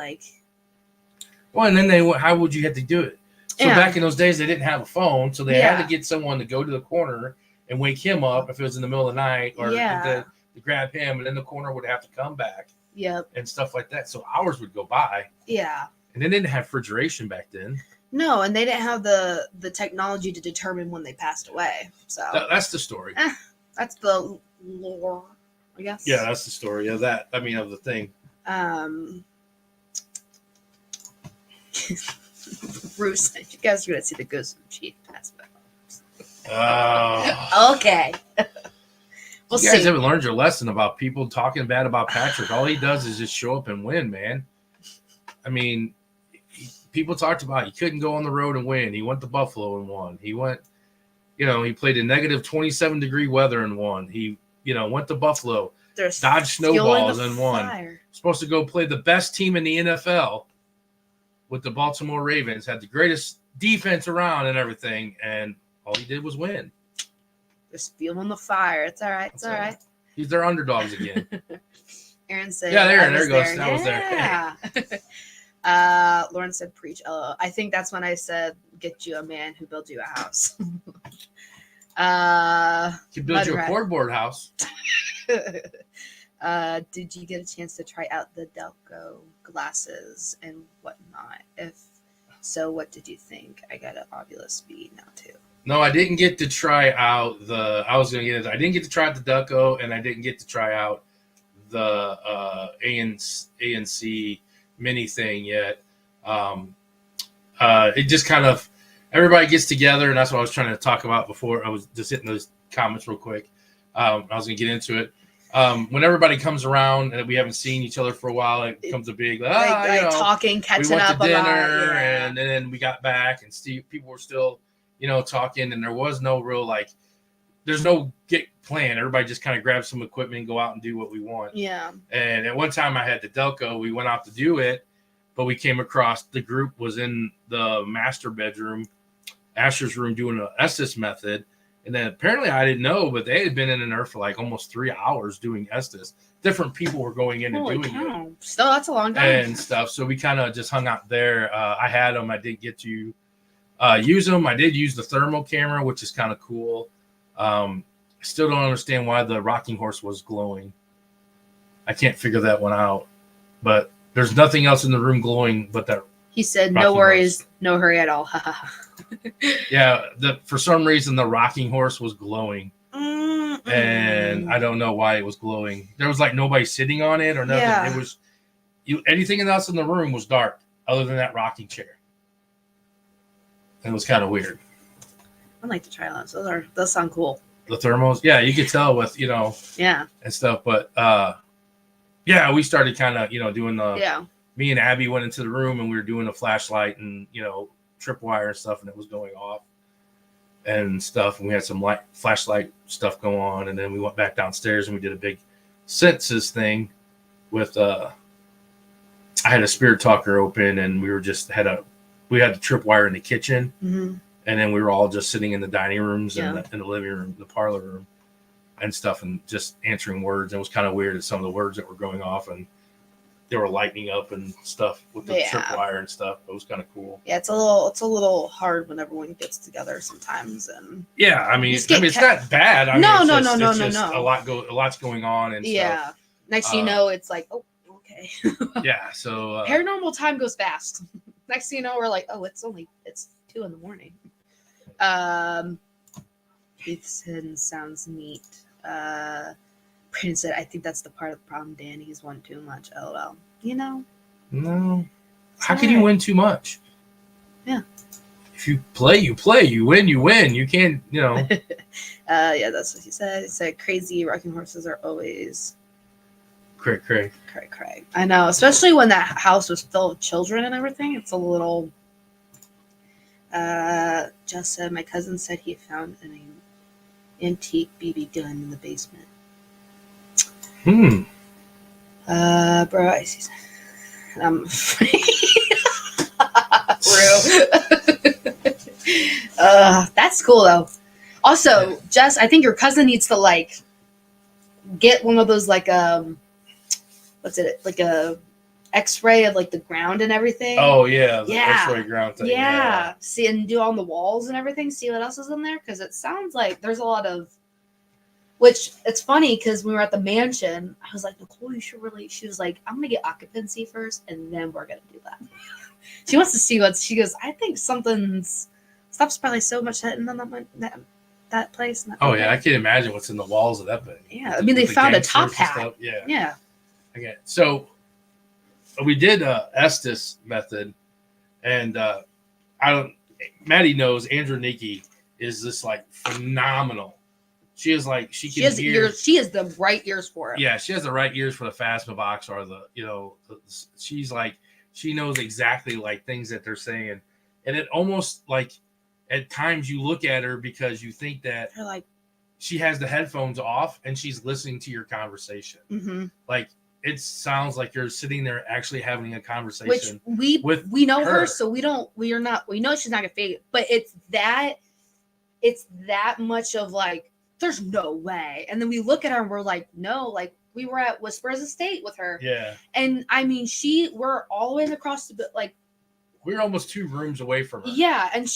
Well, and then how would you have to do it? So Yeah. back in those days, they didn't have a phone, so they had Yeah. to get someone to go to the corner and wake him up if it was in the middle of the night, or to grab him, and then the corner would have to come back. Yep. And stuff like that. So hours would go by. Yeah. And they didn't have refrigeration back then. No, and they didn't have the technology to determine when they passed away. So that's the story. That's the lore, I guess. Yeah, that's the story of that. I mean, of the thing. Bruce, you guys are gonna see the ghost of the cheat pass. Oh. Okay. You guys haven't learned your lesson about people talking bad about Patrick. All he does is just show up and win, man. I mean, people talked about he couldn't go on the road and win. He went to Buffalo and won. He went, he played in negative 27-degree weather and won. He, went to Buffalo, dodged snowballs and won. Supposed to go play the best team in the NFL with the Baltimore Ravens, had the greatest defense around and everything, and all he did was win. Just feeling the fire. It's all right. It's all right. He's their underdogs again. Aaron said, "Yeah, there he goes. That was there." Lauren said, "Preach." I think that's when I said, "Get you a man who builds you a house." He built you a cardboard house. Did you get a chance to try out the Delco glasses and whatnot? If so, what did you think? I got an Ovilus speed now too. No, I didn't get to try out I didn't get to try out the Delco, and I didn't get to try out the ANC mini thing yet. It just kind of, everybody gets together, and that's what I was trying to talk about before. I was just hitting those comments real quick. I was going to get into it. When everybody comes around and we haven't seen each other for a while, it becomes a big talking, catching up about dinner, and then we got back, and people were still talking, and there was no real there's no get plan. Everybody just kind of grabs some equipment and go out and do what we want. Yeah. And at one time I had the Delco, we went out to do it, but we came across the group was in the master bedroom, Asher's room, doing an Estes method. And then apparently I didn't know, but they had been in there for almost 3 hours doing Estes. Different people were going in and doing it. Still, that's a long time. And stuff. So we kind of just hung out there. I had them. I didn't get to use them. I did use the thermal camera, which is kind of cool. I still don't understand why the rocking horse was glowing. I can't figure that one out. But there's nothing else in the room glowing but that. He said, "No worries, no hurry at all." Yeah, for some reason the rocking horse was glowing, and I don't know why it was glowing. There was nobody sitting on it or nothing. Yeah. It was anything else in the room was dark other than that rocking chair. It was kind of weird. I'd like to try those. Those sound cool. The thermals, yeah, you could tell with yeah, and stuff. But yeah, we started kind of doing the Me and Abby went into the room and we were doing a flashlight and tripwire and stuff, and it was going off and stuff, and we had some flashlight stuff go on, and then we went back downstairs and we did a big senses thing with I had a spirit talker open, and we had the tripwire in the kitchen. Mm-hmm. And then we were all just sitting in the dining rooms and in the living room, the parlor room and stuff, and just answering words. And it was kind of weird at some of the words that were going off, and they were lighting up and stuff with the tripwire and stuff. It was kind of cool. Yeah, it's a little hard when everyone gets together sometimes. And yeah, I mean, it's not bad. No. A lot's going on and stuff. Next thing you know, it's oh, okay. Yeah, so paranormal time goes fast. Next thing you know, we're it's 2 a.m. Ethan sounds neat. Brandon said, "I think that's the part of the problem. Danny's won too much. LOL." No. How can you win too much? Yeah. If you play, you play. You win, you win. You can't, Yeah, that's what he said. He said, "Crazy rocking horses are always cray." I know, especially when that house was filled with children and everything. It's a little. Just said, "My cousin said he found an antique BB gun in the basement." Bro, I see. I'm afraid. That's cool though. Also, Jess, I think your cousin needs to get one of those what's it, X-ray of like the ground and everything. Oh yeah, the Yeah. X-ray ground thing. Yeah. See, and do on the walls and everything. See what else is in there, because it sounds like there's a lot of. Which it's funny because when we were at the mansion, I was like, Nicole, you should really. She was like, I'm gonna get occupancy first, and then we're gonna do that. She wants to see what she goes. I think something's stuff's probably so much hidden in that place. And that Oh yeah, I can imagine what's in the walls of that thing. Yeah, I mean they found a top gangsters and hat. stuff. Yeah. Yeah. Okay, so we did Estes method, and I don't. Maddie knows Andrew Nikki is this like phenomenal. She is like she can hear. She has the right ears for it. Yeah, she has the right ears for the Phasmobox or she's like she knows exactly like things that they're saying, and it almost like at times you look at her because you think that They're like she has the headphones off and she's listening to your conversation. mm-hmm. Like it sounds like you're sitting there actually having a conversation. Which we know her, so we know she's not gonna fake it, but it's that much of like there's no way. And then we look at her and we're like, no, like we were at Whispers Estate with her. Yeah. And I mean, we're all the way across the like we're almost 2 rooms away from her. Yeah, and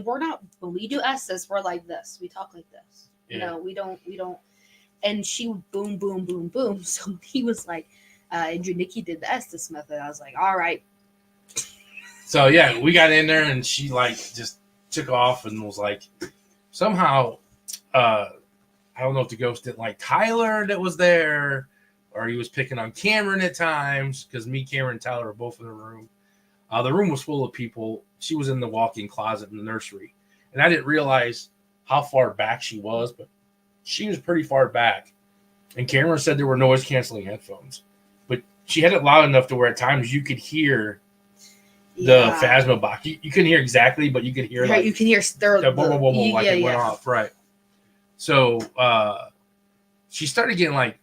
we're not when we do Estes, we're like this. We talk like this. Yeah. You know, we don't and she boom, boom, boom, boom. So he was like, Andrew Nikki did the Estes method. I was like, all right. So yeah, we got in there and she like just took off and was like somehow I don't know if the ghost didn't like Tyler that was there, or he was picking on Cameron at times because me, Cameron, and Tyler were both in the room. The room was full of people. She was in the walk-in closet in the nursery, and I didn't realize how far back she was, but she was pretty far back. And Cameron said there were noise-canceling headphones, but she had it loud enough to where at times you could hear the Phasmobox. You couldn't hear exactly, but you could hear like you can hear the like it went off, right? So she started getting like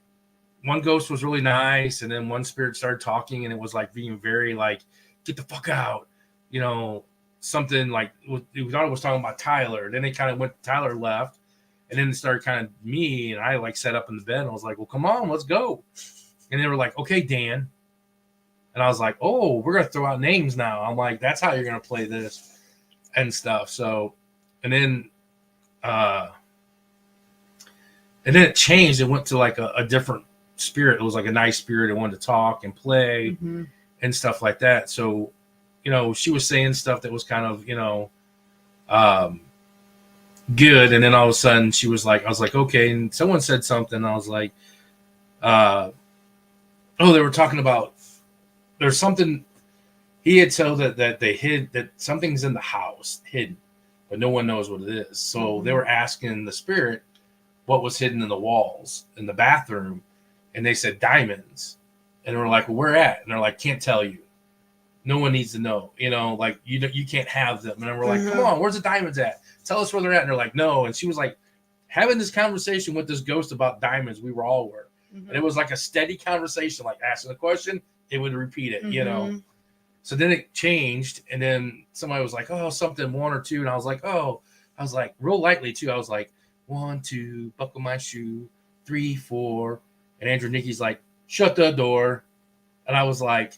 one ghost was really nice, and then one spirit started talking, and it was like being very like, get the fuck out, something like we thought it was talking about Tyler. Then they kind of went, Tyler left, and then it started kind of me, and I like sat up in the bed and I was like, well, come on, let's go. And they were like, okay, Dan. And I was like, oh, we're gonna throw out names now. I'm like, that's how you're gonna play this and stuff. So, and then it changed. It went to like a different spirit. It was like a nice spirit that wanted to talk and play and stuff like that. So, she was saying stuff that was kind of, good. And then all of a sudden she was like, I was like, okay. And someone said something. I was like, they were talking about, there's something he had told that they hid, that something's in the house hidden, but no one knows what it is. So they were asking the spirit what was hidden in the walls in the bathroom, and they said diamonds. And we're like, well, where at? And they're like, can't tell you. No one needs to know. Like you can't have them. And we're like, come on, where's the diamonds at? Tell us where they're at. And they're like, no. And she was like having this conversation with this ghost about diamonds. We all were. And it was like a steady conversation, like asking a question, it would repeat it, So then it changed, and then somebody was like, oh, something 1 or 2. And I was like, real lightly too. I was like, 1, 2, buckle my shoe, 3, 4. And Andrew Nikki's like, shut the door. And I was like,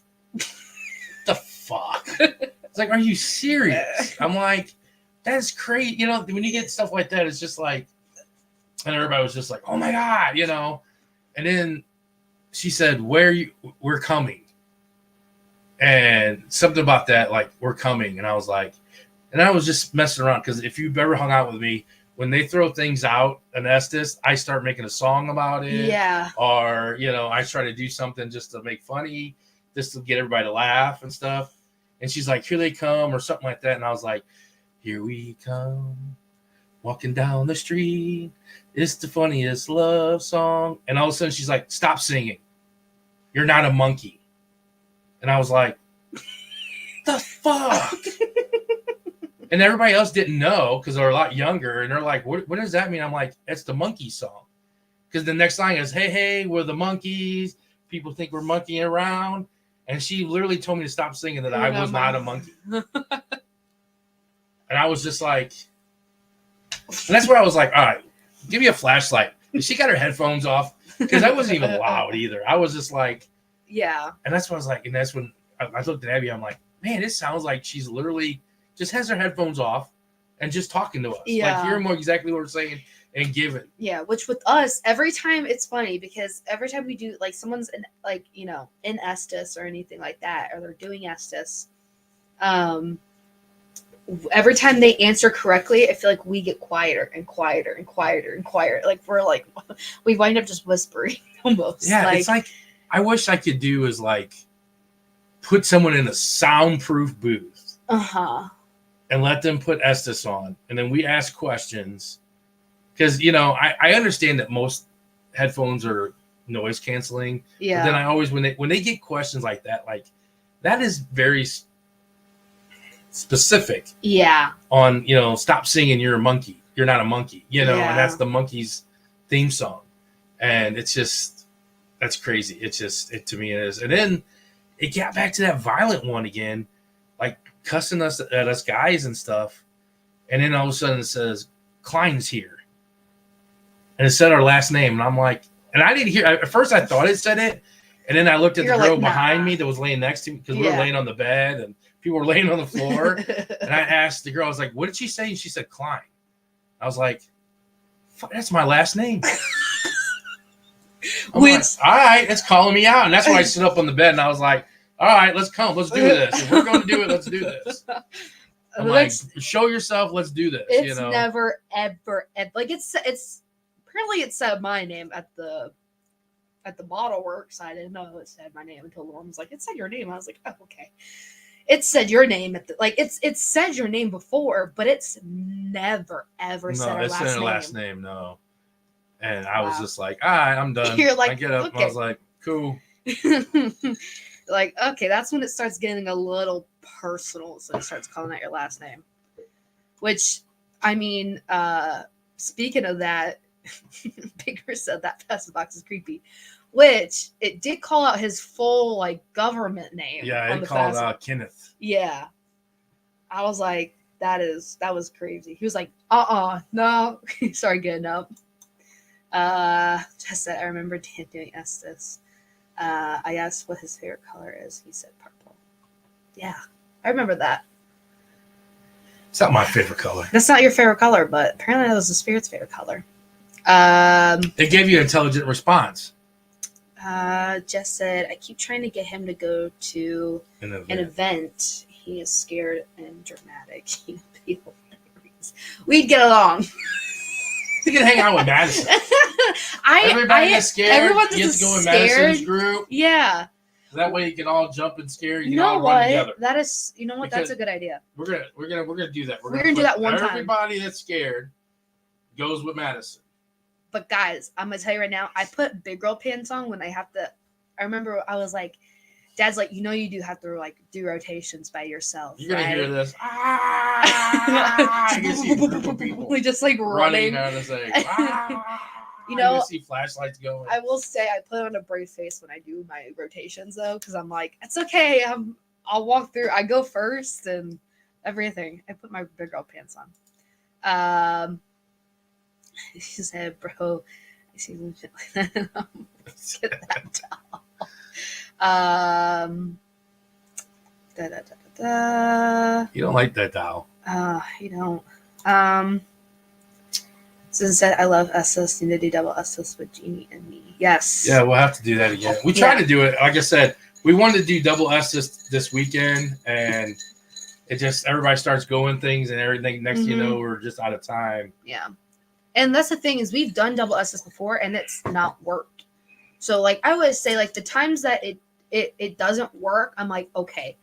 the fuck? It's like, are you serious? I'm like, that's crazy. When you get stuff like that, it's just like, and everybody was just like, oh my God, And then she said, we're coming. And something about that, like, we're coming. And I was like, and I was just messing around, because if you've ever hung out with me, when they throw things out in Estes, I start making a song about it. Yeah. Or, I try to do something just to make funny, just to get everybody to laugh and stuff. And she's like, here they come, or something like that. And I was like, here we come, walking down the street. It's the funniest love song. And all of a sudden she's like, stop singing. You're not a monkey. And I was like, the fuck? And everybody else didn't know because they're a lot younger. And they're like, what does that mean? I'm like, it's the monkey song. Because the next line is, hey, we're the monkeys. People think we're monkeying around. And she literally told me to stop singing that I was not a monkey. And I was just like, and that's where I was like, all right, give me a flashlight. And she got her headphones off because I wasn't even loud either. I was just like, Yeah. And that's what I was like, and that's when I looked at Abby. I'm like, man, it sounds like she's literally just has her headphones off and just talking to us, like hearing more exactly what we're saying and giving. Yeah, which with us, every time it's funny because every time we do like someone's in like in Estes or anything like that, or they're doing Estes, every time they answer correctly, I feel like we get quieter and quieter and quieter and quieter. Like we're like we wind up just whispering almost. Yeah, it's like I wish I could do is like put someone in a soundproof booth. And let them put Estes on, and then we ask questions. Because I understand that most headphones are noise canceling. Yeah. But then I always when they get questions like that is very specific. Yeah. On stop singing, you're a monkey. You're not a monkey. And that's the Monkeys theme song, and it's just that's crazy. It's just to me it is, and then it got back to that violent one again, like cussing us at us guys and stuff, and then all of a sudden it says Klein's here. And it said our last name, and I'm like, and I didn't hear. At first, I thought it said it, and then I looked at the girl behind me that was laying next to me because we were laying on the bed and people were laying on the floor. And I asked the girl, I was like, "What did she say?" And she said, "Klein." I was like, "That's my last name." Like, all right, it's calling me out, and that's why I stood up on the bed and I was like, "All right, let's do this. If we're going to do it, let's do this." I'm like, show yourself. Let's do this. It's never ever like it's. Apparently, it said my name at the bottle works. I didn't know it said my name until Lauren was like, "It said your name." I was like, "Oh, okay." It said your name at it said your name before, but it's never ever said our last name. No, it said last name. No, and I was just like, "All right, I'm done." You're like, I get up. Okay. And I was like, "Cool." Like, okay, that's when it starts getting a little personal. So it starts calling out your last name. Which, I mean, speaking of that. Bigger said that passive box is creepy, which it did call out his full government name. Yeah, it called out Kenneth. Yeah, I was like, that was crazy. He was like, no. Sorry, getting up. Just said I remember doing Estes. I asked what his favorite color is. He said purple. Yeah, I remember that. It's not my favorite color. That's not your favorite color, but apparently that was the spirit's favorite color. It gave you an intelligent response. Jess said, I keep trying to get him to go to an event. He is scared and dramatic. We'd get along. You can hang out with Madison. Everybody gets scared. Everyone you get to go in Madison's group. Yeah. That way you can all jump and scare. You know what? That is, that's a good idea. We're gonna do that. We're gonna do that one time. Everybody that's scared goes with Madison. But guys, I'm gonna tell you right now, I put big girl pants on when I have to. I remember I was like, Dad's like, you do have to do rotations by yourself. You're gonna hear this. I can see a group of people. We just running. Down the thing. You know, can see flashlights going. I will say I put on a brave face when I do my rotations though, because I'm like, it's okay. I'll walk through. I go first and everything. I put my big girl pants on. He said, bro, I see some shit like that. Get that doll. You don't like that doll. You don't. Susan said, I love Estes. Need to do double Estes with Jeannie and me. Yes. Yeah, we'll have to do that again. We tried to do it. Like I said, we wanted to do double Estes this weekend, and it just, everybody starts going things and everything. Next thing you know, we're just out of time. Yeah. And that's the thing is we've done double Estes before and it's not worked. So I always say the times that it doesn't work, I'm like, okay,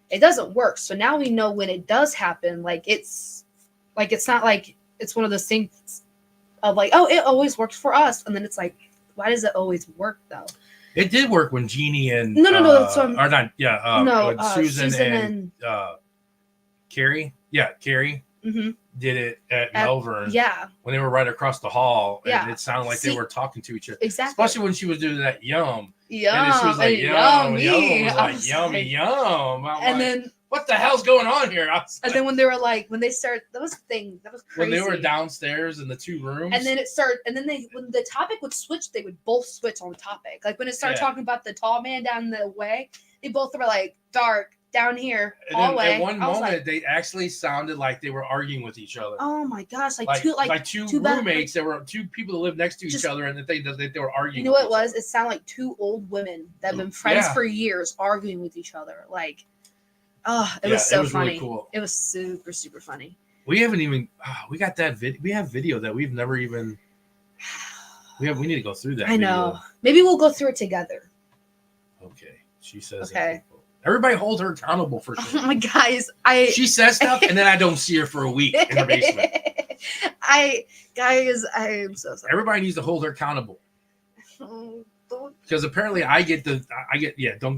it doesn't work. So now we know when it does happen, it's not like it's one of those things of oh, it always works for us. And then it's like, why does it always work though? It did work when Jeannie and no, that's what or not, yeah, no, when Susan and Carrie, Carrie. Mm-hmm. Did it at Melbourne. Yeah. When they were right across the hall. And it sounded like they were talking to each other. Exactly. Especially when she was doing that yum. Yum. And she was like, yum. Yummy. Was like, yummy, yum. I'm and then what the hell's going on here? And then when they were like, when they started, that was crazy. When they were downstairs in the 2 rooms. And then it started, and then when the topic would switch, they would both switch on the topic. Like when it started talking about the tall man down the way, they both were like, dark, down here, hallway. At one moment, they actually sounded like they were arguing with each other. Oh my gosh, like two roommates. There were 2 people that lived next to each other, and that they were arguing. You know what it was? It sounded like 2 old women that have been friends for years arguing with each other. Like, it was so funny. Really cool. It was super, super funny. We haven't even. We got that video. We have video that we've never even. We need to go through that. I know. Maybe we'll go through it together. Okay, she says. Okay. Everybody hold her accountable for shit. Oh my guys, she says stuff and then I don't see her for a week in her basement. I am so sorry. Everybody needs to hold her accountable. Because apparently I get don't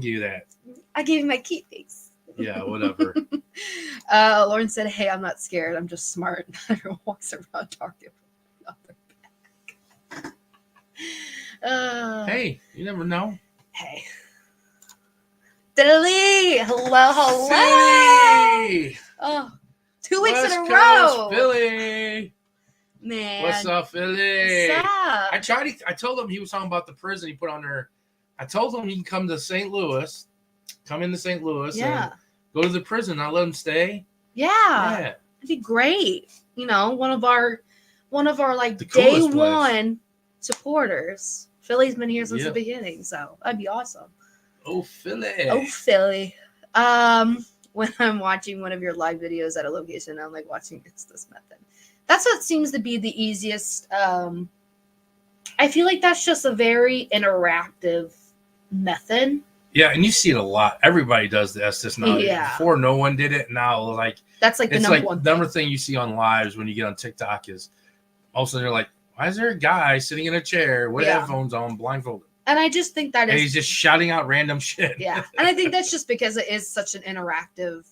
give you that. I gave you my keepsakes. Yeah, whatever. Lauren said, "Hey, I'm not scared. I'm just smart." Everyone walks around talking about their back. Hey, you never know. Hey. Philly! Hello. Philly! Oh, 2 weeks West in a Coast, row. Philly! Man. What's up, Philly? What's up? I told him he was talking about the prison he put on there. I told him he can come to St. Louis. Come into St. Louis and go to the prison. I'll let him stay. Yeah. It'd be great. You know, one of our like day one supporters. Philly's been here since the beginning, so that'd be awesome. Oh, Philly. Oh, Philly. When I'm watching one of your live videos at a location, I'm like watching It's This Method. That's what seems to be the easiest. I feel like that's just a very interactive method. Yeah, and you see it a lot. Everybody does the It's This now. Yeah. Before, no one did it. Now, that's like the number thing you see on lives when you get on TikTok is all of a sudden you're like, why is there a guy sitting in a chair with headphones on, blindfolded? And I just think that he's just shouting out random shit. Yeah. And I think that's just because it is such an interactive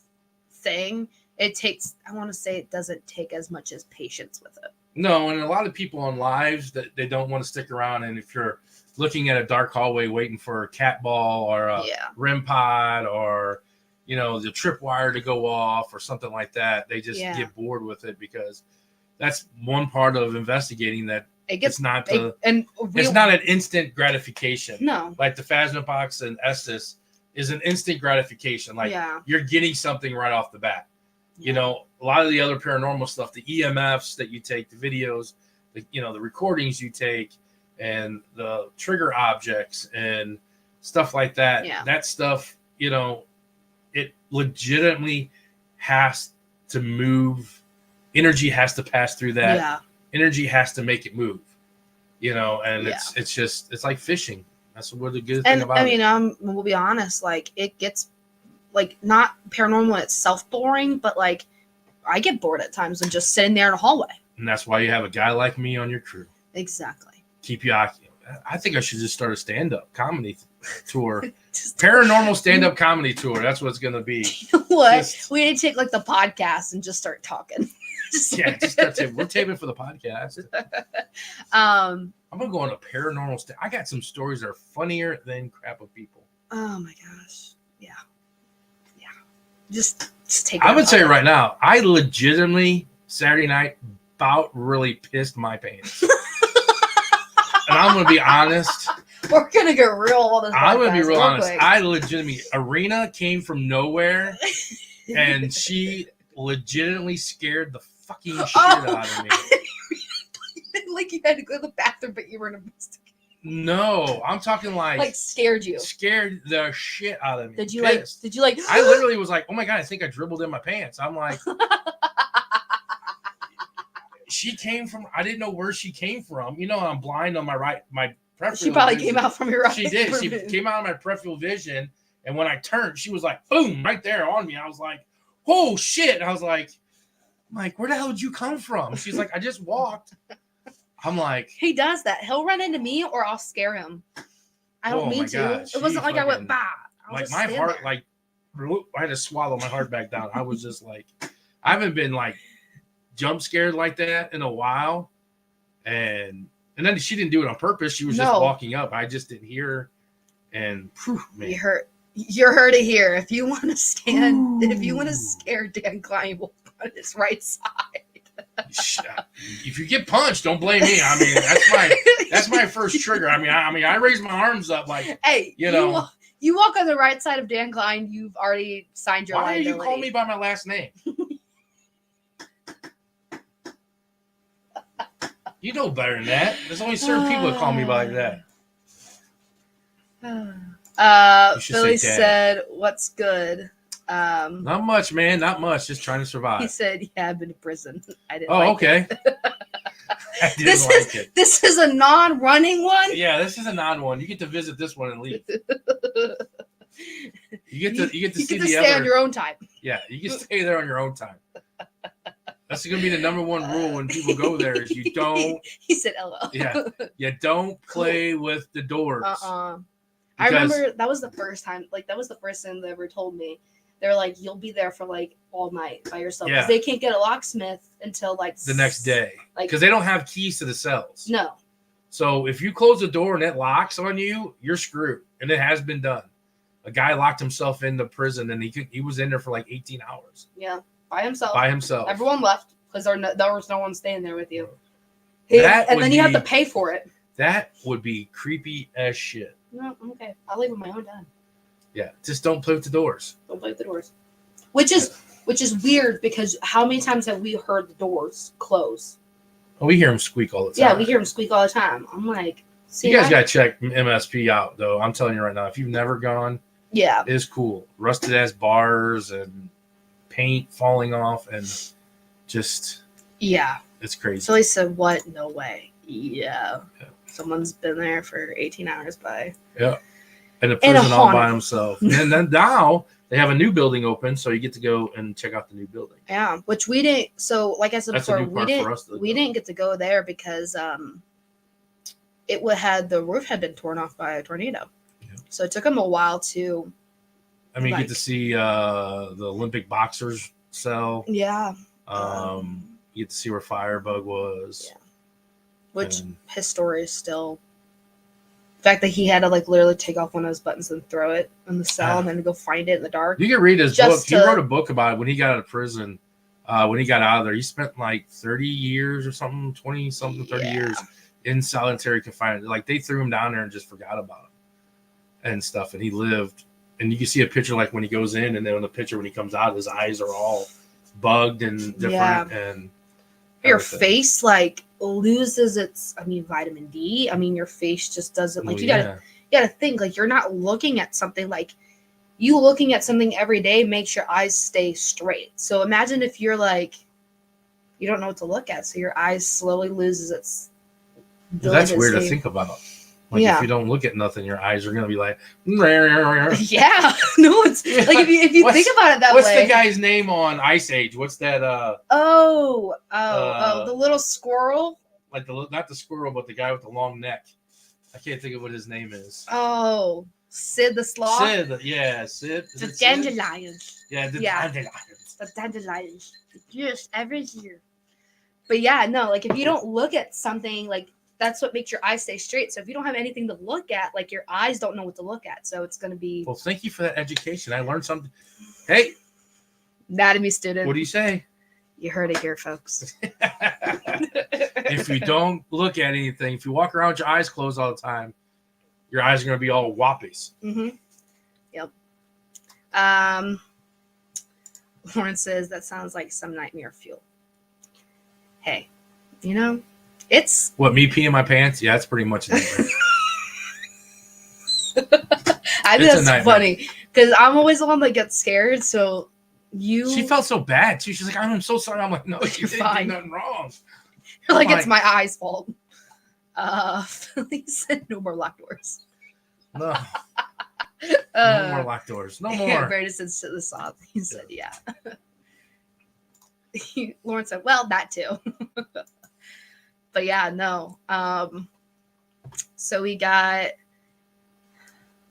thing. It takes, I want to say it doesn't take as much as patience with it. No, and a lot of people on lives that they don't want to stick around. And if you're looking at a dark hallway waiting for a cat ball or a REM pod or, the tripwire to go off or something like that, they just get bored with it because that's one part of investigating that it's not an instant gratification. No. Like the Phasma box and Estes is an instant gratification. Like you're getting something right off the bat. A lot of the other paranormal stuff, the EMFs that you take, the videos, the recordings you take, and the trigger objects and stuff like that. Yeah. That stuff, it legitimately has to move. Energy has to pass through that. Yeah. Energy has to make it move, and it's like fishing. That's what the good thing about it. We'll be honest, like it gets like not paranormal itself boring, but like I get bored at times and just sitting there in a hallway. And that's why you have a guy like me on your crew. Exactly. Keep you occupied. I think I should just start a stand-up comedy tour. Paranormal stand-up comedy tour. That's what it's going to be. You know what? We need to take like the podcast and just start talking. We're taping for the podcast. I'm going to go on a paranormal I got some stories that are funnier than crap of people. Oh my gosh. Yeah. Just take it. I would say right now, I legitimately Saturday night about really pissed my pants. And I'm going to be honest. We're going to get real on this podcast. I'm going to be real honest. I legitimately, Arena came from nowhere and she legitimately scared the fucking shit out of me. Like you had to go to the bathroom, but you were an investigator. No, I'm talking like scared you. Scared the shit out of me. Did you like I literally was like, oh my God, I think I dribbled in my pants. I'm like, I didn't know where she came from. I'm blind on my peripheral She probably vision. came out from your right. She did. She came out of my peripheral vision. And when I turned, she was like, boom, right there on me. I was like, oh shit. And I was like, where the hell did you come from? She's like, I just walked. I'm like, he does that. He'll run into me or I'll scare him. I don't mean to. God, it wasn't like I went, bah. Like my heart, I had to swallow my heart back down. I was just like, I haven't been like jump scared like that in a while. And then she didn't do it on purpose. She was just walking up. I just didn't hear her. And man. You heard it here. If you want to scare Dan Klein, we'll put his right side. If you get punched, don't blame me. I mean, that's my first trigger. I mean, I raise my arms up like, hey, you know. You walk on the right side of Dan Klein, you've already signed your liability. Why do you call me by my last name? You know better than that. There's only certain people that call me like that. Billy said, "What's good?" Not much, man. Not much. Just trying to survive. He said, "Yeah, I've been to prison. I didn't." Okay. I didn't like it. This is a non-running one. Yeah, this is a non-one. You get to visit this one and leave. You get to see the stay on your own time. Yeah, you can stay there on your own time. That's going to be the number one rule when people go there is you don't. He said, "LL." Yeah, you don't play with the doors. I remember that was the first time. Like that was the first time they ever told me. They're like, you'll be there for like all night by yourself because they can't get a locksmith until like the next day, because they don't have keys to the cells. No. So if you close the door and it locks on you, you're screwed, and it has been done. A guy locked himself into prison, and he was in there for like 18 hours. Yeah, by himself. Everyone left because there was no one staying there with you. And then you have to pay for it. That would be creepy as shit. No, okay. I'll leave with my own time. Yeah, just don't play with the doors. Don't play with the doors. Which is weird because how many times have we heard the doors close? Oh, we hear them squeak all the time. Yeah, we hear them squeak all the time. I'm like, you guys got to check MSP out, though. I'm telling you right now, if you've never gone, it's cool. Rusted ass bars and paint falling off and just it's crazy. So he said, "What? No way." Yeah. Someone's been there for 18 hours by. Yeah. In a prison all by himself. And then now they have a new building open, so you get to go and check out the new building. Yeah, which we didn't. So, like I said before, we didn't get to go there because the roof had been torn off by a tornado. Yeah. So it took them a while to. I mean, you get to see the Olympic boxers cell. Yeah. You get to see where Firebug was. Yeah. Which his story is still. The fact that he had to like literally take off one of his buttons and throw it in the cell and then go find it in the dark. You can read his book. He wrote a book about it when he got out of prison. When he got out of there, he spent like 30 years or something, 20 something, 30 years in solitary confinement. Like they threw him down there and just forgot about him and stuff. And he lived. And you can see a picture like when he goes in, and then on the picture when he comes out, his eyes are all bugged and different. And your face like loses its vitamin D. Your face just doesn't you gotta think like you're not looking at something like you looking at something every day makes your eyes stay straight. So imagine if you're like you don't know what to look at, so your eyes slowly loses its that's weird to think about. Like if you don't look at nothing, your eyes are gonna be like yeah. No, it's like if you think about it that what's way. What's the guy's name on Ice Age? What's that the little squirrel? Like not the squirrel, but the guy with the long neck. I can't think of what his name is. Oh, Sid the Sloth. Sid. The dandelions. Yeah, the dandelions. The dandelions. Yes, every year. But yeah, no, like if you don't look at something, like that's what makes your eyes stay straight. So if you don't have anything to look at, like your eyes don't know what to look at. So it's going to be. Well, thank you for that education. I learned something. Hey. Anatomy student. What do you say? You heard it here, folks. If you don't look at anything, if you walk around with your eyes closed all the time, your eyes are going to be all whoppies. Mm-hmm. Yep. Lauren says that sounds like some nightmare fuel. Hey, it's what, me peeing my pants? Yeah, it's pretty much a nightmare. I think that's funny because I'm always the one that gets scared. So she felt so bad too. She's like, "I'm so sorry." I'm like, "No, you didn't do nothing wrong." Like it's my eyes' fault. Philly said no more locked doors. No. No more locked doors. No more. Brandon said sit the sob. He said, yeah. Lauren said, well, that too. But yeah, no. So we got, I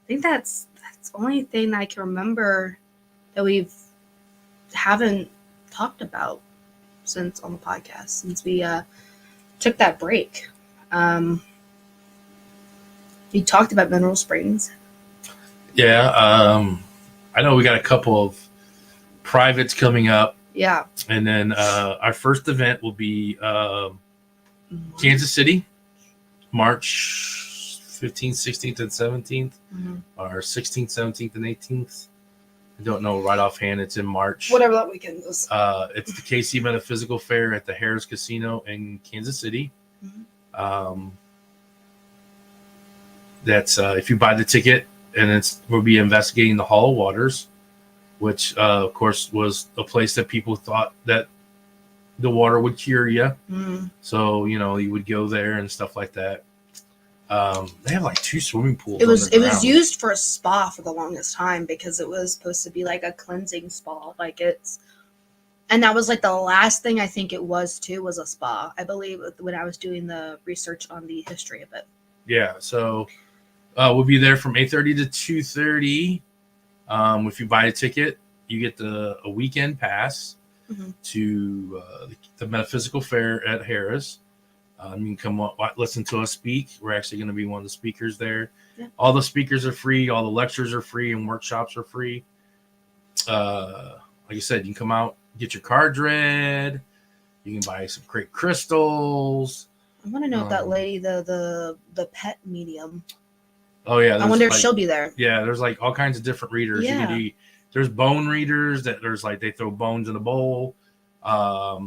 think that's the only thing I can remember that haven't talked about since on the podcast, since we took that break. We talked about Mineral Springs. Yeah. I know we got a couple of privates coming up, Yeah. and then our first event will be Kansas City, March 15th, 16th, and 17th, or 16th, 17th, and 18th. I don't know right offhand. It's in March. Whatever that weekend is. It's the KC Metaphysical Fair at the Harris Casino in Kansas City. That's if you buy the ticket, and we'll be investigating the Hall of Waters, which of course was a place that people thought that the water would cure you. So you would go there and stuff like that. They have like 2 swimming pools. It was used for a spa for the longest time because it was supposed to be like a cleansing spa. And that was like the last thing I think it was too, was a spa, I believe, when I was doing the research on the history of it. Yeah, so we'll be there from 8:30 to 2:30. If you buy a ticket, you get a weekend pass to the Metaphysical Fair at Harris. You can come listen to us speak. We're actually going to be one of the speakers there. Yeah. All the speakers are free. All the lectures are free, and workshops are free. Like I said, you can come out, get your cards read. You can buy some great crystals. I want to know if that lady, the pet medium. Oh yeah, I wonder if she'll be there. Yeah, there's like all kinds of different readers. Yeah. There's bone readers there's like they throw bones in a bowl.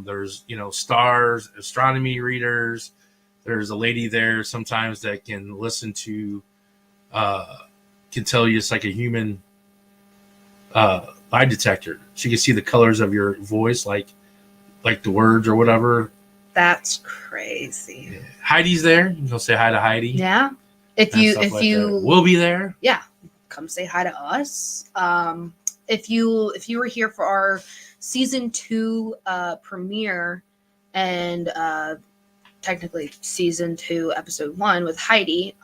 There's stars, astronomy readers. There's a lady there sometimes that can listen to can tell you it's like a human lie detector. She can see the colors of your voice, like the words or whatever. That's crazy. Yeah. Heidi's there. You can say hi to Heidi. Yeah. If you we'll be there. Yeah. Come say hi to us. If you were here for our season 2 premiere and technically season 2 episode 1 with Heidi,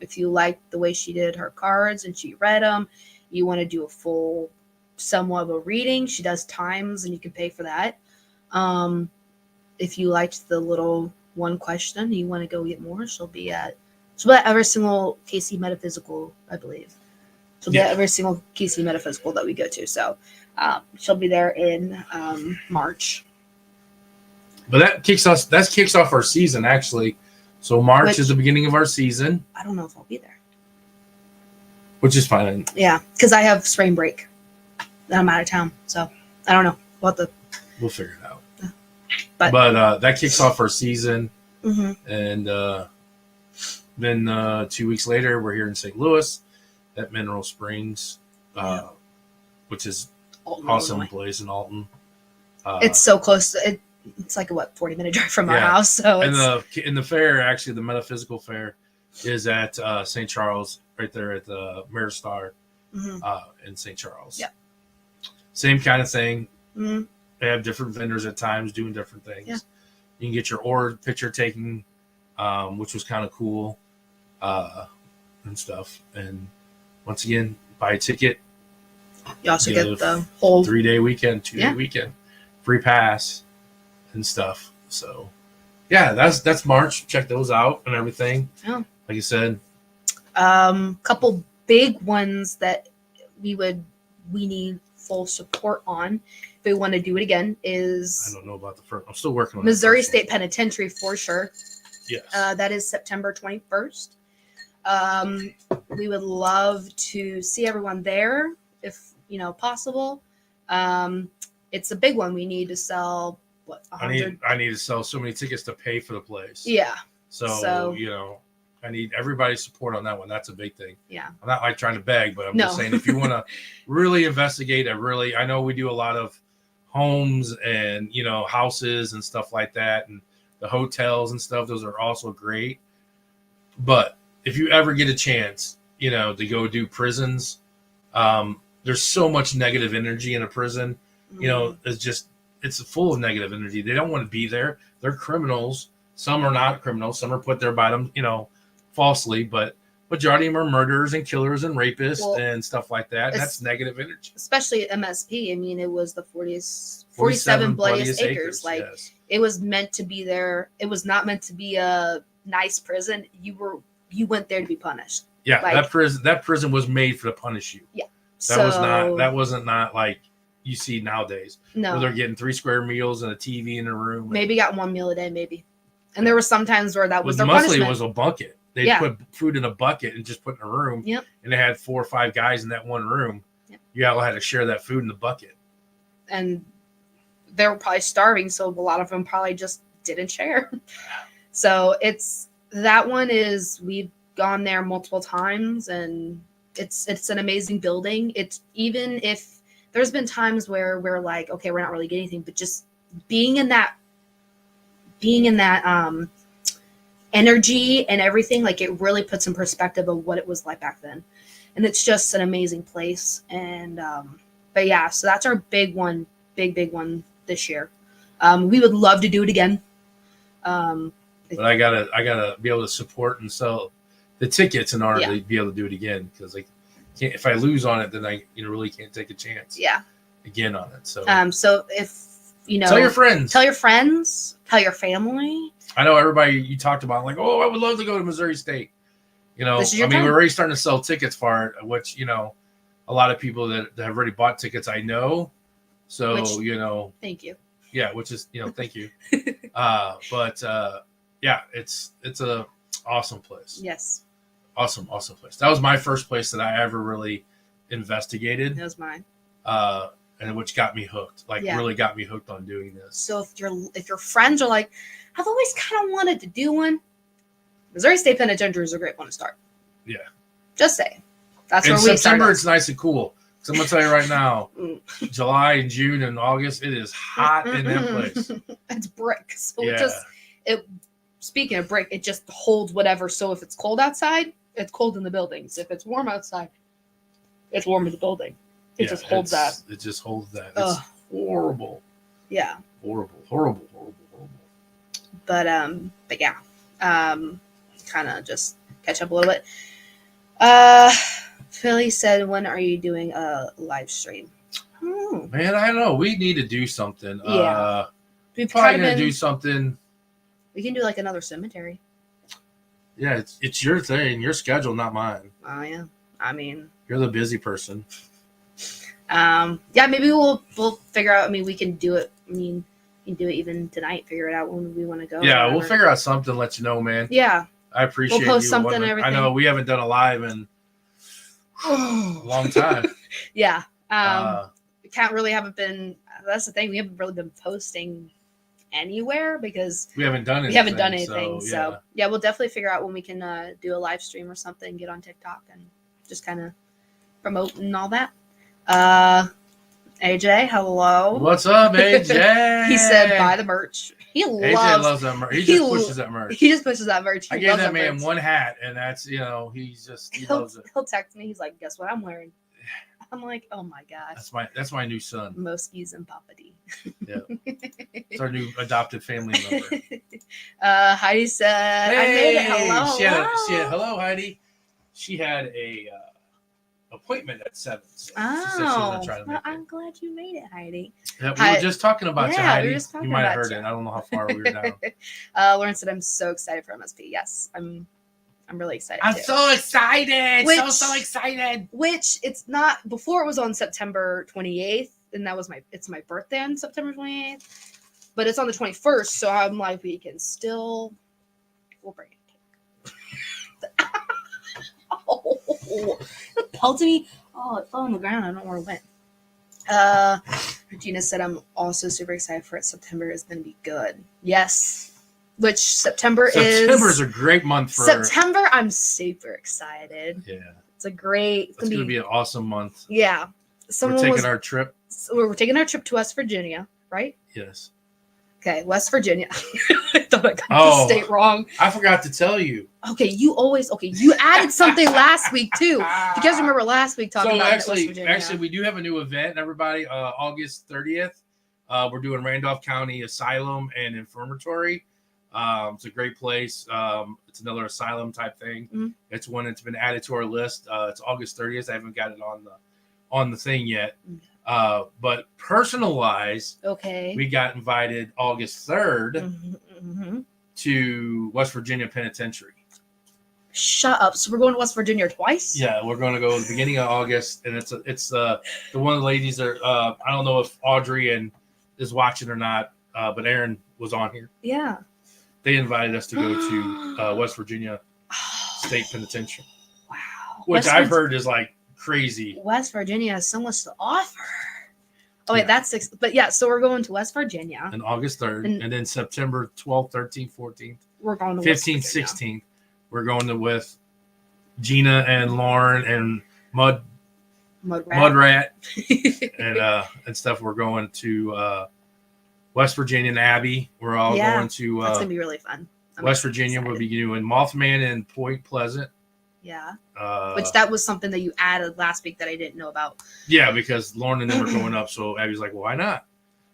if you liked the way she did her cards and she read them, you want to do a full somewhat of a reading, she does times and you can pay for that. If you liked the little one question and you want to go get more, she'll be at every single KC Metaphysical, I believe. She'll be at every single KC Metaphysical that we go to. So she'll be there in March. But that kicks off our season, actually. So March is the beginning of our season. I don't know if I'll be there. Which is fine. Yeah, because I have spring break. I'm out of town. So I don't know. We'll figure it out. Yeah. But that kicks off our season. Mm-hmm. And then 2 weeks later, we're here in St. Louis at Mineral Springs, which is Alton, awesome Illinois. Place in Alton. It's so close. It's like a 40-minute drive from our house. So and the fair, actually, the Metaphysical Fair, is at St. Charles, right there at the Mirror Star in St. Charles. Yeah. Same kind of thing. Mm-hmm. They have different vendors at times doing different things. Yeah. You can get your aura picture taken, which was kind of cool, and stuff. And once again, buy a ticket. You also get the whole 3-day weekend, 2-day weekend, free pass and stuff. So yeah, that's March. Check those out and everything. Yeah. Like you said. Couple big ones that we need full support on if we want to do it again is I don't know about the first. I'm still working on Missouri State Penitentiary for sure. Yes. That is September 21st. We would love to see everyone there if possible. It's a big one. We need to sell 100. I need to sell so many tickets to pay for the place. Yeah. So I need everybody's support on that one. That's a big thing. Yeah. I'm not like trying to beg, but I'm just saying if you want to really investigate I know we do a lot of homes and, houses and stuff like that. And the hotels and stuff, those are also great. But if you ever get a chance, to go do prisons, there's so much negative energy in a prison. It's full of negative energy. They don't want to be there. They're criminals. Some are not criminals. Some are put there by them, falsely, but majority of them are murderers and killers and rapists and stuff like that. That's negative energy. Especially MSP. I mean, it was the 47 bloodiest acres. Like it was meant to be there. It was not meant to be a nice prison. You went there to be punished. Yeah, Like, that prison was made for to punish you. Yeah. That wasn't like you see nowadays. No. Where they're getting 3 square meals and a TV in the room. Maybe got 1 meal a day, maybe. And there were some times where that was their mostly punishment. it was a bucket. They'd put food in a bucket and just put in a room. Yep. And they had 4 or 5 guys in that one room. Yep. You all had to share that food in the bucket. And they were probably starving, so a lot of them probably just didn't share. So that one is, we've gone there multiple times, and it's an amazing building. It's, even if there's been times where we're like, okay, we're not really getting anything, but just being in that energy and everything, like, it really puts in perspective of what it was like back then. And it's just an amazing place. And but yeah, so that's our big one this year. We would love to do it again. But I gotta be able to support and sell the tickets in order to be able to do it again, because if I lose on it, then I really can't take a chance. Yeah. Again on it. So so if tell your friends, tell your family. I know everybody you talked about, like, oh, I would love to go to Missouri State. We're already starting to sell tickets for it, which a lot of people that have already bought tickets, I know. So thank you. Yeah, which is thank you. But yeah, it's a awesome place. Yes. Awesome place. That was my first place that I ever really investigated. That was mine. And which got me hooked. Really got me hooked on doing this. So if your friends are like, I've always kind of wanted to do one, Missouri State Penitentiary is a great one to start. Yeah. Just say. That's in where we September, started. it's nice and cool. Because I'm going to tell you right now, July and June and August, it is hot in that place. It's brick. So speaking of brick, it just holds whatever. So if it's cold outside, it's cold in the buildings. If it's warm outside, it's warm in the building. It just holds that. It just holds that. It's horrible. Yeah. Horrible. But yeah. Kind of just catch up a little bit. Philly said, when are you doing a live stream? Man, I don't know. We need to do something. Yeah. We're probably going to do something. We can do like another cemetery. Yeah, it's your thing, your schedule, not mine. Oh, yeah. I mean, you're the busy person. Yeah, maybe we'll figure out. I mean, we can do it. I mean, we can do it even tonight. Figure it out when we want to go. Yeah, we'll figure out something. Let you know, man. Yeah, I appreciate. We'll post you something. And everything. I know we haven't done a live in a long time. Yeah. Haven't been. That's the thing. We haven't really been posting anywhere because we haven't done anything. So yeah, we'll definitely figure out when we can do a live stream or something. Get on TikTok and just kind of promote and all that. AJ, hello. What's up, AJ? He said buy the merch. AJ loves that merch. He just pushes that merch. He just pushes that merch. I gave that man one hat, and that's he loves it. He'll text me. He's like, "Guess what I'm wearing?" I'm like, "Oh my gosh." That's my new son. Moskies and Papa D. Yeah, it's our new adopted family member. Heidi said, "I made it." Hello, hello, Heidi. She had a appointment at 7. So I'm glad you made it, Heidi. Yeah, we were just talking about you, Heidi. You might have heard you. it. I don't know how far we were down. Lauren said, "I'm so excited for MSP." Yes, I'm really excited. I'm so excited. So excited. Which it's not. Before it was on September 28th, and it's my birthday on September 28th. But it's on the 21st, so I'm like, we'll bring it. It pelted me. Oh, it fell on the ground. I don't know where it went. Regina said, I'm also super excited for it. September is going to be good. Yes. Which September's a great month for September. I'm super excited. Yeah. It's going to be an awesome month. Yeah. We're taking our trip. We're taking our trip to West Virginia, right? Yes. Okay, West Virginia. I thought I got the state wrong. I forgot to tell you. Okay, you added something last week too. You guys remember last week talking about West Virginia? Actually, we do have a new event, everybody. August 30th. We're doing Randolph County Asylum and Infirmary. It's a great place. It's another asylum type thing. Mm-hmm. It's one that's been added to our list. It's August 30th. I haven't got it on the thing yet. But personal-wise, okay, we got invited August 3rd to West Virginia Penitentiary. Shut up. So we're going to West Virginia twice? Yeah, we're going to go at the beginning of August, and it's the one of the ladies are. I don't know if Audrey is watching or not, but Aaron was on here. Yeah. They invited us to go to West Virginia State Penitentiary. Wow. Which I've heard is like crazy. West Virginia has so much to offer. Oh, wait, Yeah. that's 6. But yeah, so we're going to West Virginia. On August 3rd, and then September 12th, 13th, 14th, We're going to 15th, 16th. We're going with Gina and Lauren and Mud Rat and stuff. We're going to West Virginia and Abby. We're all going to that's gonna be really fun. West Virginia. We'll be doing Mothman and Point Pleasant. Yeah. Which that was something that you added last week that I didn't know about. Yeah, because Lauren and them are going up, so Abby's like, well, why not?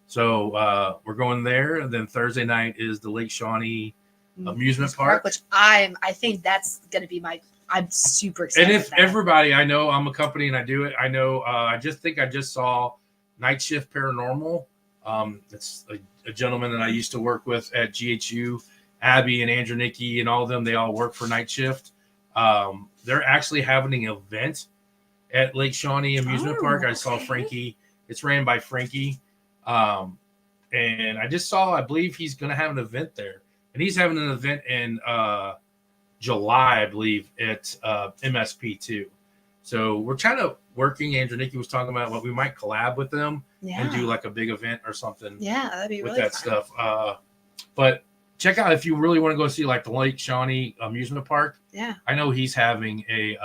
So we're going there, and then Thursday night is the Lake Shawnee amusement park, which I think that's gonna be I'm super excited. And if everybody, I know I'm a company and I do it. I know I just saw Night Shift Paranormal. It's a gentleman that I used to work with at GHU, Abby and Andrew Nicky and all of them. They all work for Night Shift. They're actually having an event at Lake Shawnee Amusement Park. I saw Frankie. It's ran by Frankie. And I just saw, I believe he's going to have an event there. And he's having an event in July, I believe, at MSP too. So we're kind of working. Andrew Nicky was talking about what we might collab with them and do like a big event or something. Yeah, that'd be with really that fun. stuff. But check out if you really want to go see like the Lake Shawnee Amusement Park. Yeah, I know he's having an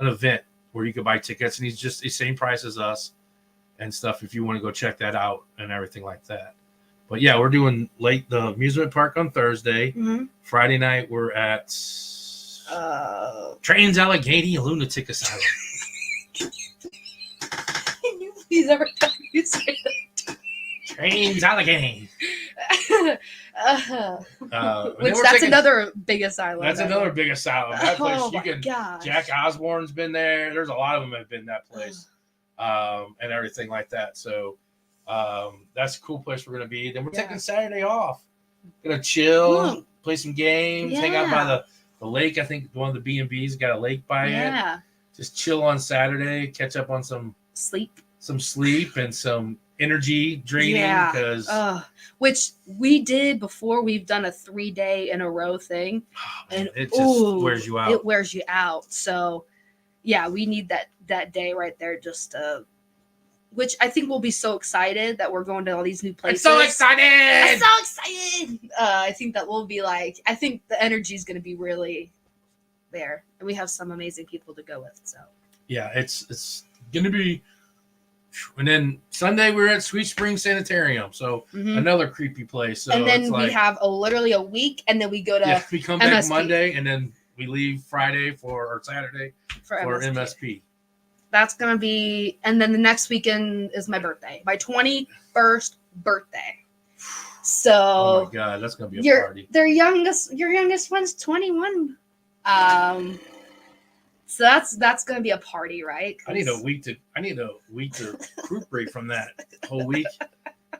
event where you could buy tickets, and he's just the same price as us and stuff. If you want to go check that out and everything like that. But yeah, we're doing the amusement park on Thursday. Mm-hmm. Friday night we're at Trans Allegheny Lunatic Asylum. Can you please every time you say that? Trans Allegheny. Which that's another big asylum. That's another big asylum. That place gosh. Jack Osborne's been there. There's a lot of them have been that place, and everything like that. So that's a cool place we're gonna be. Then we're taking Saturday off. Gonna chill, play some games, hang out by the lake. I think one of the B&B's got a lake by it. Just chill on Saturday, catch up on some sleep and some energy draining because which we did before. We've done a 3-day in a row thing, and it just wears you out. It wears you out. So yeah, we need that day right there just which I think we'll be so excited that we're going to all these new places. I'm so excited! I think that we'll be like, I think the energy is going to be really there, and we have some amazing people to go with. So yeah, it's going to be. And then Sunday we're at Sweet Spring Sanitarium, so another creepy place. So and then we have literally a week, and then we go to we come back Monday, and then we leave Friday or Saturday for MSP. That's gonna be, and then the next weekend is my birthday, my 21st birthday. So oh my god, that's gonna be a party. Your youngest one's 21. So that's gonna be a party, right? I need a week to recuperate from that whole week.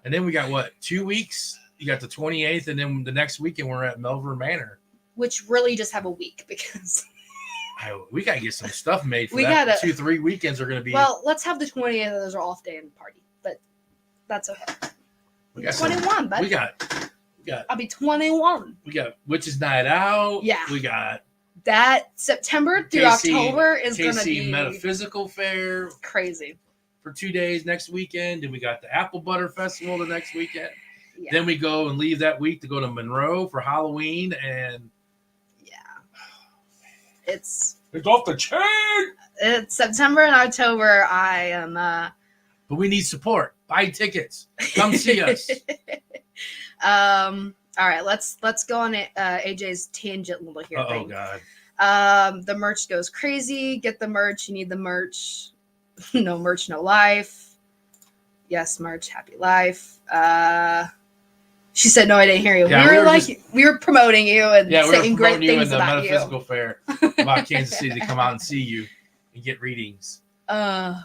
And then we got 2 weeks? You got the 28th, and then the next weekend we're at Melbourne Manor. Which really just have a week because we gotta get some stuff made for that. 2-3 weekends are gonna be. Well, let's have the 28th as our off day and party, but that's okay. We got 21, but we got. I'll be 21. We got Witches Night Out. Yeah. We got that September through October is going to be Metaphysical Fair. Crazy. For 2 days next weekend. And we got the Apple Butter Festival the next weekend. Yeah. Then we go and leave that week to go to Monroe for Halloween. And it's off the chain. It's September and October. I am but we need support. Buy tickets. Come see us. All right, let's go on AJ's tangent little here. Oh god. The merch goes crazy. Get the merch. You need the merch. No merch, no life. Yes, merch, happy life. She said, "No, I didn't hear you." Yeah, we were promoting you and saying great you things in the about Metaphysical Fair about Kansas City to come out and see you and get readings. And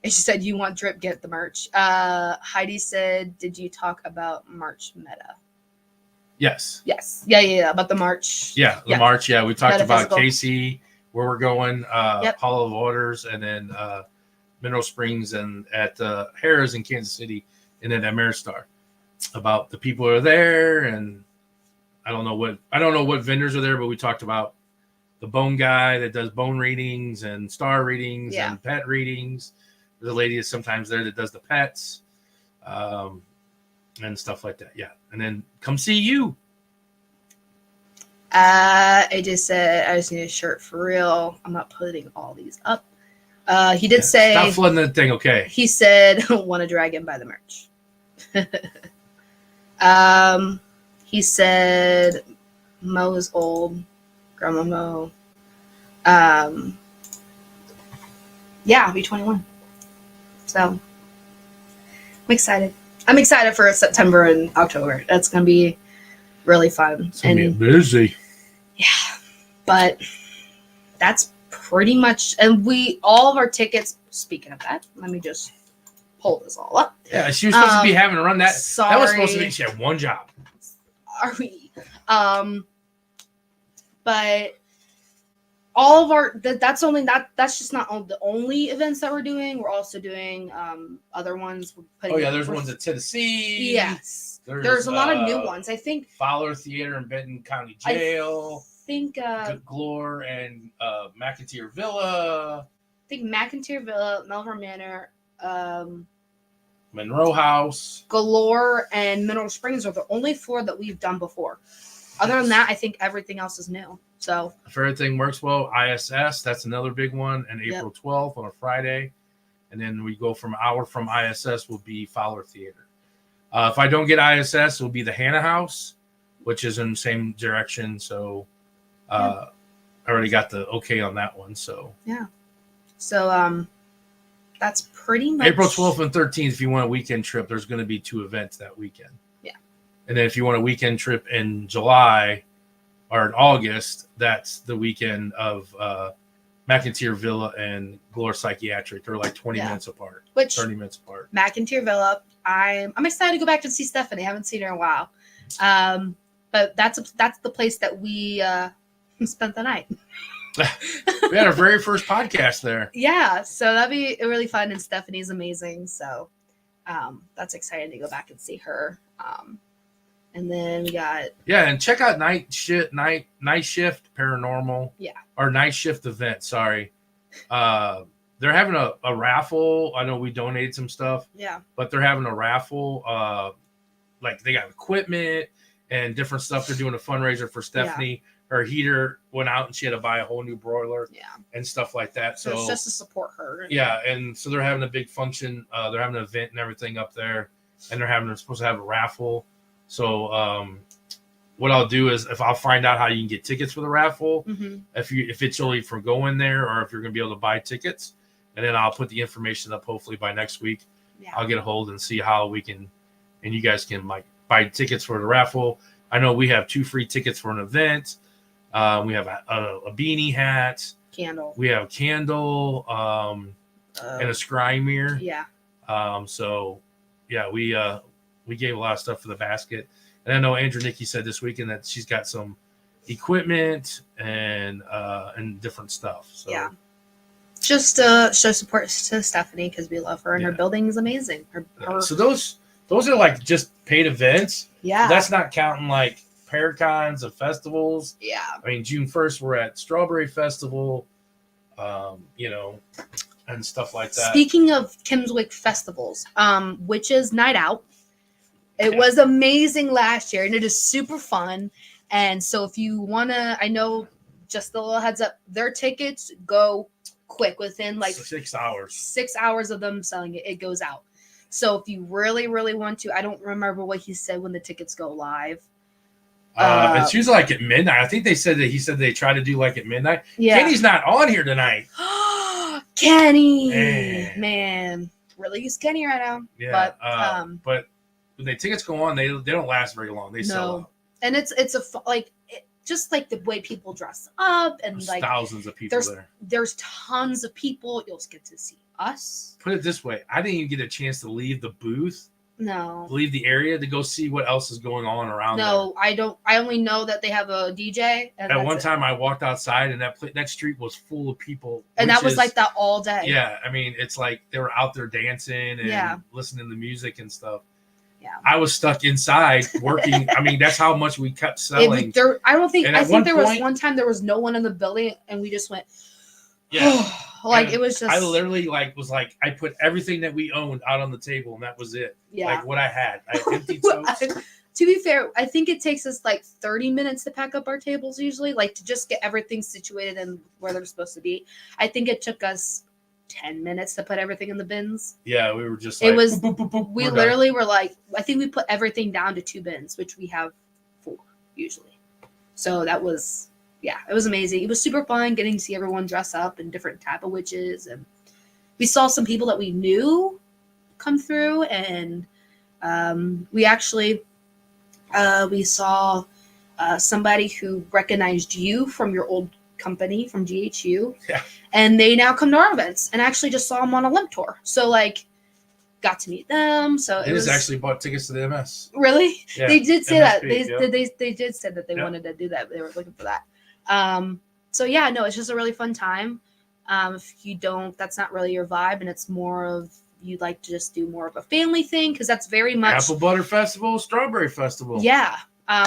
she said, "You want drip? Get the merch." Heidi said, "Did you talk about March meta?" Yes. Yes. Yeah. About the March. Yeah, the March. Yeah, we talked about Metaphysical. Casey, where we're going, Yep. Hollow of Waters, and then Mineral Springs, and at Harrah's in Kansas City, and then at Maristar. About the people who are there, and I don't know what vendors are there, but we talked about the bone guy that does bone readings and star readings and pet readings. There's a lady that's sometimes there that does the pets, and stuff like that. Yeah, and then come see you. I just said I just need a shirt for real. I'm not putting all these up. He did say Stop flooding that thing. Okay. He said want a dragon by the merch. He said Mo is old. Grandma Mo. Yeah, I'll be 21. So I'm excited. I'm excited for September and October. That's gonna be really fun. It's gonna be busy. Yeah, but that's pretty much. And all of our tickets. Speaking of that, let me just pull this all up. Yeah, she was supposed to be having to run that. Sorry. That was supposed to be. She had one job. Sorry. But all of our that's just not the only events that we're doing. We're also doing other ones. There's ones at Tennessee. Yes, there's a lot of new ones. I think Fowler Theater in Benton County Jail. I think Glore and McIntyre Villa. I think McIntyre Villa, Melbourne Manor, Monroe House, Galore, and Mineral Springs are the only 4 that we've done before. Other than that, I think everything else is new. So if everything works well, ISS, that's another big one, and April 12th on a Friday. And then we go from ISS will be Fowler Theater. If I don't get ISS, it will be the Hannah House, which is in the same direction. So I already got the okay on that one. So yeah. So that's pretty much April 12th and 13th. If you want a weekend trip, there's going to be 2 events that weekend. Yeah. And then if you want a weekend trip in July or in August, that's the weekend of McIntyre Villa and Glore Psychiatric. They're like 20 minutes apart. 30 minutes apart. McIntyre Villa. I'm excited to go back to see Stephanie. I haven't seen her in a while. But that's the place that we spent the night. We had our very first podcast there. Yeah, so that'd be really fun, and Stephanie's amazing. So that's exciting to go back and see her. And then we got and check out night shift paranormal. Yeah, or night shift event. Sorry, they're having a raffle. I know we donated some stuff. Yeah, but they're having a raffle. Like they got equipment and different stuff. They're doing a fundraiser for Stephanie. Yeah. Her heater went out and she had to buy a whole new broiler and stuff like that. So it's just to support her. Yeah. And so they're having a big function. They're having an event and everything up there, and they're supposed to have a raffle. So what I'll do is if I'll find out how you can get tickets for the raffle, if it's only for going there or if you're going to be able to buy tickets, and then I'll put the information up hopefully by next week. Yeah. I'll get a hold and see how we can, and you guys can buy tickets for the raffle. I know we have 2 free tickets for an event. We have a beanie hat, candle. We have a candle, and a scry mirror. Yeah. So yeah, we gave a lot of stuff for the basket, and I know Andrew Nikki said this weekend that she's got some equipment and different stuff. So yeah, just show support to Stephanie because we love her and her building is amazing. So those are like just paid events. Yeah, that's not counting like Paracons and festivals. Yeah. I mean, June 1st, we're at Strawberry Festival, and stuff like that. Speaking of Kimmswick festivals, Witches Night Out. It was amazing last year, and it is super fun. And so if you want to, I know, just a little heads up, their tickets go quick within like 6 hours. 6 hours of them selling it, it goes out. So if you really, really want to, I don't remember what he said when the tickets go live. It's usually like at midnight. I think he said they try to do like at midnight. Yeah. Kenny's not on here tonight. Kenny, man, really use Kenny right now. Yeah, but when the tickets go on, they don't last very long. They sell out. And it's just like the way people dress up, and there's like thousands of people there. There's tons of people. You'll get to see us. Put it this way: I didn't even get a chance to leave the booth No. leave the area to go see what else is going on around No, I don't. I only know that they have a DJ. And there. At one time, I walked outside and that street was full of people. and that was like that all day. Yeah, I mean, it's like they were out there dancing and Yeah. listening to music and stuff. Yeah. I was stuck inside working. I mean, that's how much we kept selling. I don't think. And I at think one there was point- one time there was no one in the building, and we just went. Yeah. Like And it was just. I literally was like, I put everything that we owned out on the table, and that was it. Yeah. Like what I had. I emptied Well, totes. to be fair, I think it takes us like 30 minutes to pack up our tables usually, like to just get everything situated and where they're supposed to be. I think it took us 10 minutes to put everything in the bins. Yeah, we were just It like, was- boop, boop, boop, We we're done. literally were like, I think we put everything down to 2 bins, which we have 4 usually. So that was, yeah, it was amazing. It was super fun getting to see everyone dress up in different type of witches, and we saw some people that we knew come through, and we actually we saw somebody who recognized you from your old company from GHU, Yeah. and they now come to our events, and actually just saw them on a limp tour. So like, got to meet them. So They it was just actually bought tickets to the MS. really. Yeah. They did say that. MSP, They did say that they Yeah. wanted to do that. They were looking for that. So yeah, no, it's just a really fun time. If you don't, that's not really your vibe, and it's more of you'd like to just do more of a family thing, because that's very much Apple Butter Festival, Strawberry Festival. yeah.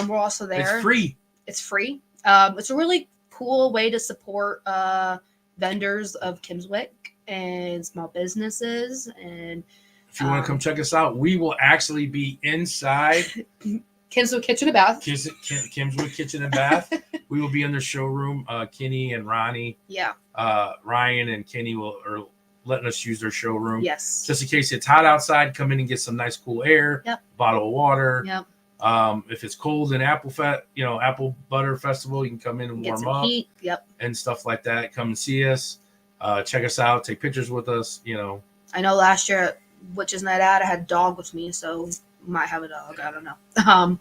We're also there. It's free. It's free. It's a really cool way to support vendors of Kimswick and small businesses. And If you want to come check us out, we will actually be inside Kimswick Kitchen and Bath. Kimswood Kitchen and Bath. We will be in their showroom. Kenny and Ronnie, Yeah. Ryan and Kenny are letting us use their showroom. Yes. Just in case it's hot outside, come in and get some nice cool air. Yep. Bottle of water. Yep. If it's cold in Apple Butter Festival, you can come in and Get warm some up heat. Yep. and stuff like that. Come and see us. Check us out. Take pictures with us. I know last year at Witches Night Out, I had a dog with me, so might have a dog. I don't know.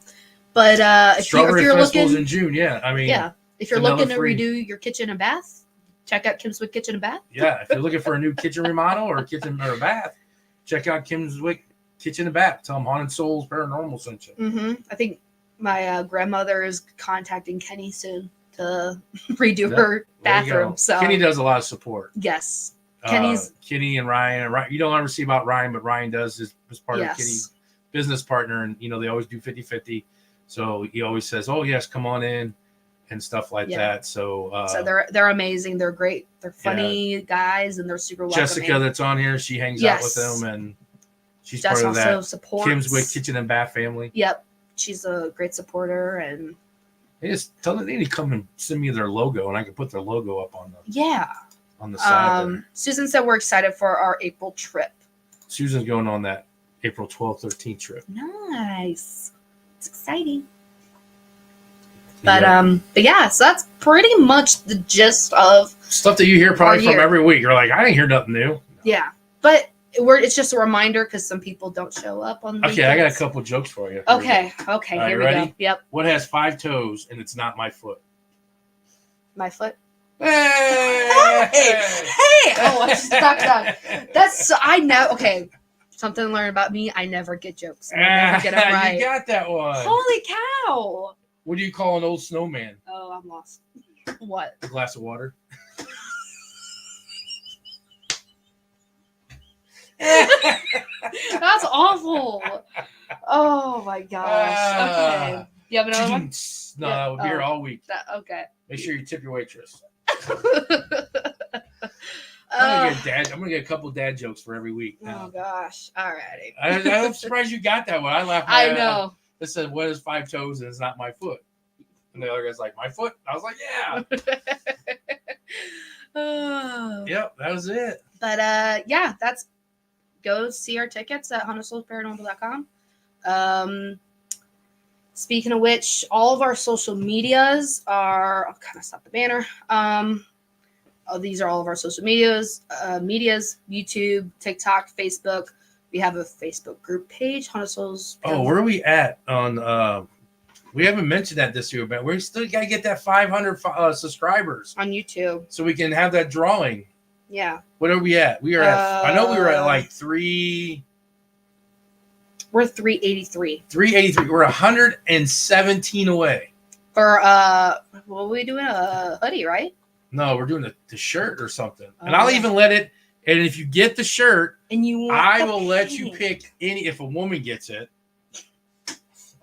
But if Strawberry you're Festival's looking, in June. Yeah, I mean, yeah, if you're another looking to free- redo your kitchen and bath, check out Kimswick Kitchen and Bath. yeah. If you're looking for a new kitchen remodel or a kitchen or a bath, check out Kimswick Kitchen and Bath. Tell them Haunted Souls Paranormal sent you. Mm-hmm. I think my grandmother is contacting Kenny soon to redo Yeah, her There you bathroom. go. So Kenny does a lot of support. yes, Kenny's Kenny and Ryan. You don't ever see about Ryan, but Ryan does as part yes. of Kenny's business partner, and they always do 50-50. So he always says, "Oh yes, come on in," and stuff like Yeah. that. So they're amazing. They're great. They're funny guys, and they're super welcoming. Jessica, that's on here, she hangs out with them, and she's Jess part of also that supports. Kimswick Kitchen and Bath family. Yep, she's a great supporter, and They just tell them they need to come and send me their logo, and I can put their logo up on yeah. the side there. Susan said we're excited for our April trip. Susan's going on that April 12th, 13th trip. Nice. It's exciting. But Yeah. but yeah, so that's pretty much the gist of Stuff that you hear probably Our from year. every week. You're like, I didn't hear nothing new. yeah. But it's just a reminder because some people don't show up on. Okay, I got a weekends. couple jokes for you. Okay, All here right, we ready? go. Yep, What has 5 toes and it's not my foot? my foot. Hey! Hey! Oh, I stuck that. That's I know. Okay, something to learn about me. I never get jokes. I never get them right. You got that one. Holy cow! What do you call an old snowman? Oh, I'm lost. What? A glass of water. That's awful. Oh my gosh. Okay. You have another one? No, Yeah. that would be here all week. Okay. Make sure you tip your waitress. Oh, I'm gonna get a couple dad jokes for every week oh now. gosh. Alrighty. I'm surprised you got that one. I laughed. my I ass off. know. It said, "What is 5 toes and it's not my foot?" And the other guy's like, "My foot." I was like, "Yeah, Oh. yep, that was it." But yeah, that's go see our tickets at HauntedSoulsParanormal.com. Speaking of which, all of our social medias are I'll kind of stop the banner. These are all of our social medias, YouTube, TikTok, Facebook. We have a Facebook group page, Haunted Souls. Oh, where are we at on? We haven't mentioned that this year, but we still got to get that 500 subscribers on YouTube. so we can have that drawing. Yeah. What are we at? We are at. I know we were at like 3. We're 383 383. We're 117 away. for what are we doing? A hoodie, right? No, we're doing the shirt or something. Oh, and I'll yeah. even let it. And if you get the shirt, And you want I the will let you pink. pick any. If a woman gets it,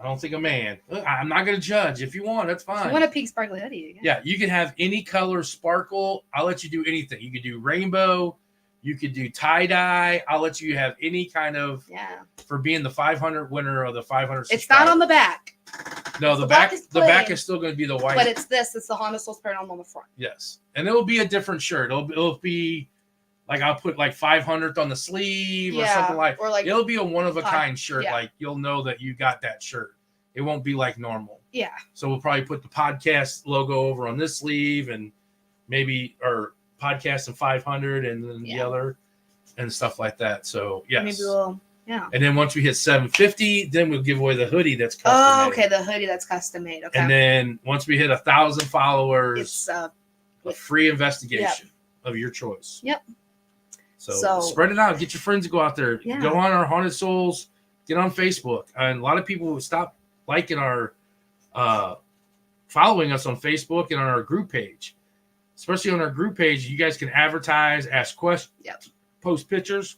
I don't think a man. I'm not going to judge. If you want, that's If fine. you want a pink sparkly hoodie? Yeah, you can have any color sparkle. I'll let you do anything. You could do rainbow. You could do tie-dye. I'll let you have any kind of, Yeah. for being the 500 winner of the 500 It's not on the back. No, the black back is the back plain, is still going to be the white. But it's this. It's the Honda Soul Paranormal on the front. Yes. And it'll be a different shirt. It'll be like I'll put like 500th on the sleeve or something like. Or like It'll be a one-of-a-kind shirt. yeah. Like you'll know that you got that shirt. It won't be like normal. yeah. So we'll probably put the podcast logo over on this sleeve and maybe or podcast and 500 and then the other and stuff like that. So yes. Maybe we'll And then once we hit 750, then we'll give away the hoodie that's custom Oh, made. okay. The hoodie that's custom made. Okay. And then once we hit 1,000 followers, It's a free investigation of your choice. Yep. So spread it out. Get your friends to go out there. Yeah. Go on our Haunted Souls. Get on Facebook. And a lot of people stop liking our, following us on Facebook and on our group page. Especially on our group page, you guys can advertise, ask questions, post pictures.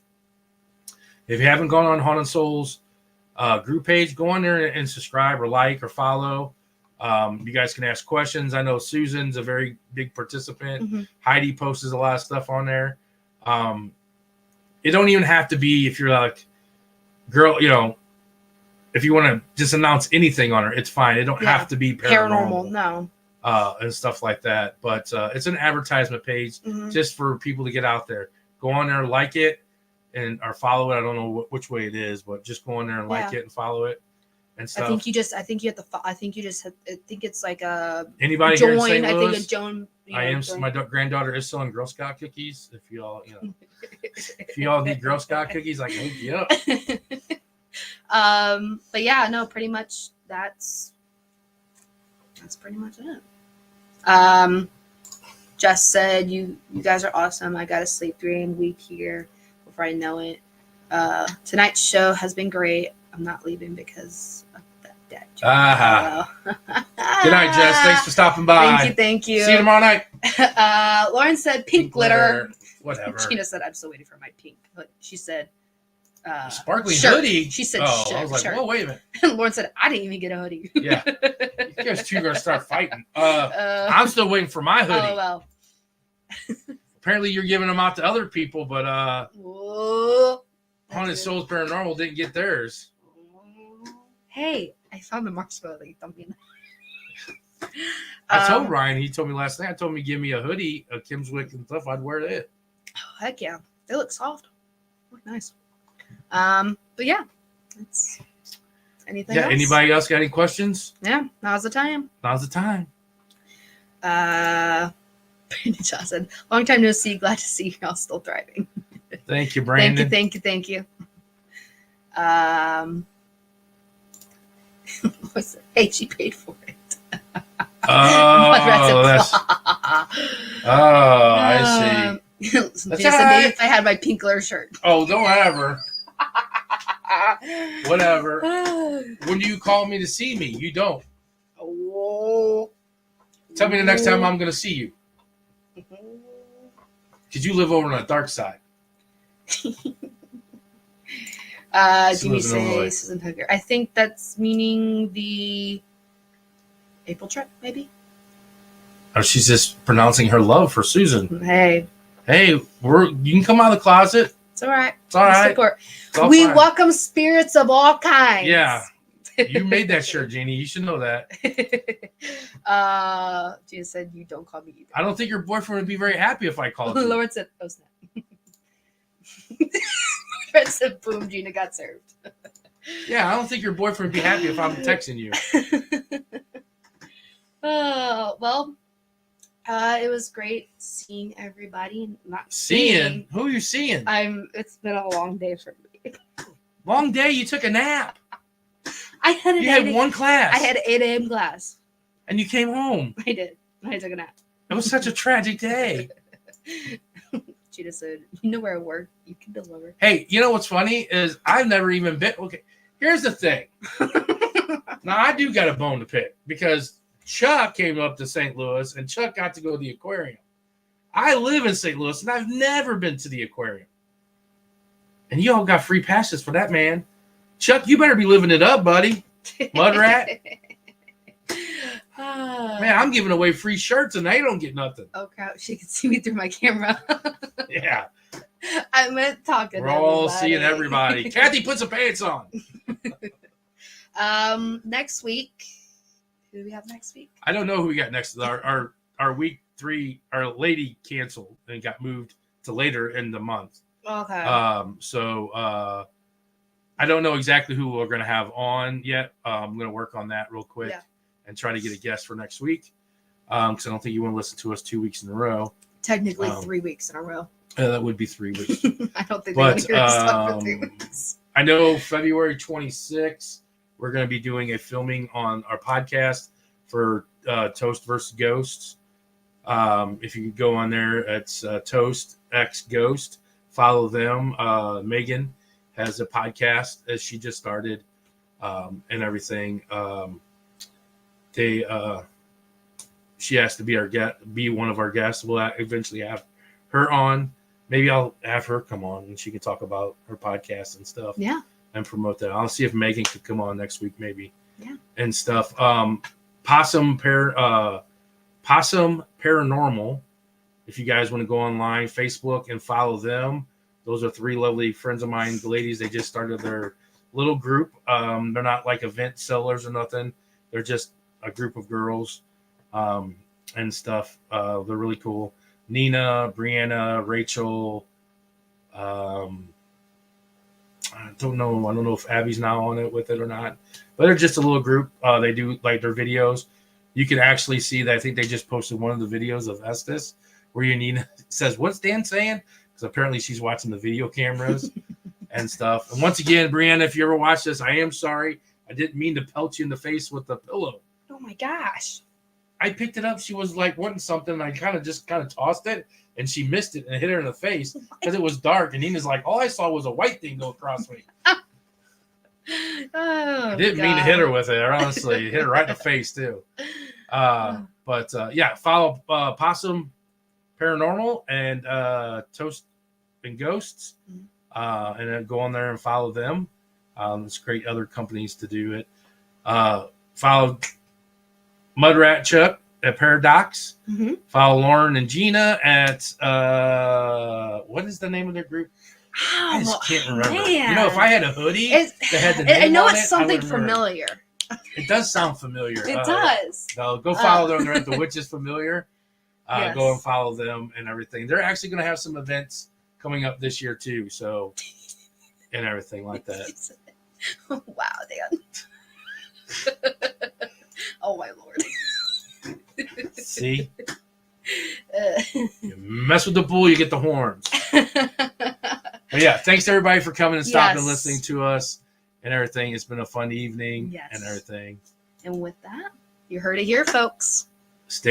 If you haven't gone on Haunted Souls group page, go on there and subscribe or like or follow. You guys can ask questions. I know Susan's a very big participant. Mm-hmm. Heidi posts a lot of stuff on there. It don't even have to be if you're like, girl, you know, if you want to just announce anything on her, it's fine. It don't have to be paranormal. No. And stuff like that. But it's an advertisement page just for people to get out there. Go on there, like it, and or follow it. I don't know which way it is, but just go on there and like it and follow it and stuff. I think you have to. I think it's like a anybody join. here in St. I Louis? think a join. I am. My granddaughter is selling Girl Scout cookies. If you all, if you all need Girl Scout cookies, I can hook you up. But yeah, no, pretty much that's pretty much it. Just said you guys are awesome. I gotta sleep 3 a.m. week here before I know it. Tonight's show has been great. I'm not leaving because of that dad joke. Good night, Jess. Thanks for stopping by. Thank you. See you tomorrow night. Lauren said pink glitter. Whatever. Gina said I'm still waiting for my pink. But she said sparkling shirt. hoodie. She said shirt. I was like, whoa, wait a minute. Lauren said I didn't even get a hoodie. Yeah. You guys two are gonna start fighting. I'm still waiting for my hoodie. Oh well. Apparently you're giving them out to other people, but Haunted Souls Paranormal didn't get theirs. Hey, I found the marshmallow. Don't be. I told Ryan, he told me last night, I told him to give me a hoodie, a Kimswick and stuff, I'd wear it. Oh, heck yeah. They look soft. Look nice. But yeah. It's anything else? Anybody else got any questions? Yeah, now's the time. Now's the time. Brandon Johnson, long time no see. Glad to see y'all still thriving. Thank you, Brandon. Thank you. Hey, she paid for it. I see. Just right. I had my pink glitter shirt. Oh, don't ever. Whatever. When do you call me to see me? You don't. Oh. Tell me the next time I'm going to see you. Because you live over on the dark side. Jimmy say Susan Hooker. I think that's meaning the April trip, maybe. Or she's just pronouncing her love for Susan. Hey, you can come out of the closet. It's all right. It's all right. We welcome spirits of all kinds. Yeah. You made that shirt, Jeannie. You should know that. Gina said you don't call me either. I don't think your boyfriend would be very happy if I called you. Lauren said, oh snap. Fred said, boom, Gina got served. Yeah, I don't think your boyfriend would be happy if I'm texting you. Well, it was great seeing everybody. Not seeing? Who are you seeing? It's been a long day for me. Long day? You took a nap. You had one class. I had 8 a.m. class. And you came home. I did. I took a nap. It was such a tragic day. Gina said, you know where I work. You can deliver. Hey, you know what's funny is I've never even been. Okay, Here's the thing. Now, I do got a bone to pick because Chuck came up to St. Louis and Chuck got to go to the aquarium. I live in St. Louis and I've never been to the aquarium. And you all got free passes for that, man. Chuck, you better be living it up, buddy. Mud rat. Man, I'm giving away free shirts and they don't get nothing. Oh, crap. She can see me through my camera. Yeah. I meant talking. We're all seeing everybody. Kathy, put some pants on. Next week. Who do we have next week? I don't know who we got next. Our week 3, our lady canceled and got moved to later in the month. Okay. So I don't know exactly who we're going to have on yet. I'm going to work on that real quick and try to get a guest for next week. Because I don't think you want to listen to us 2 weeks in a row. Technically 3 weeks in a row. That would be 3 weeks. I don't think they want to hear us talk for 3 weeks. I know February 26th, we're going to be doing a filming on our podcast for Toast versus Ghosts. If you could go on there, it's Toast X Ghost. Follow them. Megan has a podcast that she just started and everything. She asked to be our guest, be one of our guests. We'll eventually have her on. Maybe I'll have her come on and she can talk about her podcast and stuff. Yeah. And promote that. I'll see if Megan could come on next week, maybe. Yeah. And stuff. Possum Paranormal. If you guys want to go online, Facebook, and follow them. Those are 3 lovely friends of mine, the ladies. They just started their little group. They're not like event sellers or nothing. They're just a group of girls and stuff. They're really cool. Nina, Brianna, Rachel. I don't know if Abby's now on it with it or not. But they're just a little group. They do like their videos. You can actually see that. I think they just posted one of the videos of Estes where Nina says, "What's Dan saying?" Because apparently she's watching the video cameras and stuff. And once again, Brianna, if you ever watch this, I am sorry. I didn't mean to pelt you in the face with the pillow. Oh my gosh. I picked it up. She was like wanting something. And I kind of tossed it and she missed it and hit her in the face because it was dark. And Nina's like, all I saw was a white thing go across me. I didn't mean to hit her with it. Honestly, it hit her right in the face too. But follow Possum Paranormal and Toast and Ghosts, and then go on there and follow them. It's great other companies to do it. Follow Mudrat Chuck at Paradox. Mm-hmm. Follow Lauren and Gina at what is the name of their group? I just can't remember. Man. You know, if I had a hoodie that had the name I know on it's something familiar. It does sound familiar. It does. Go follow them. They're at the Witches Familiar. Yes. Go and follow them and everything. They're actually going to have some events coming up this year too. So, and everything like that. Wow, Dan. Oh my Lord. See? You mess with the bull, you get the horns. But yeah, thanks to everybody for coming and stopping and listening to us and everything. It's been a fun evening and everything. And with that, you heard it here, folks. Stay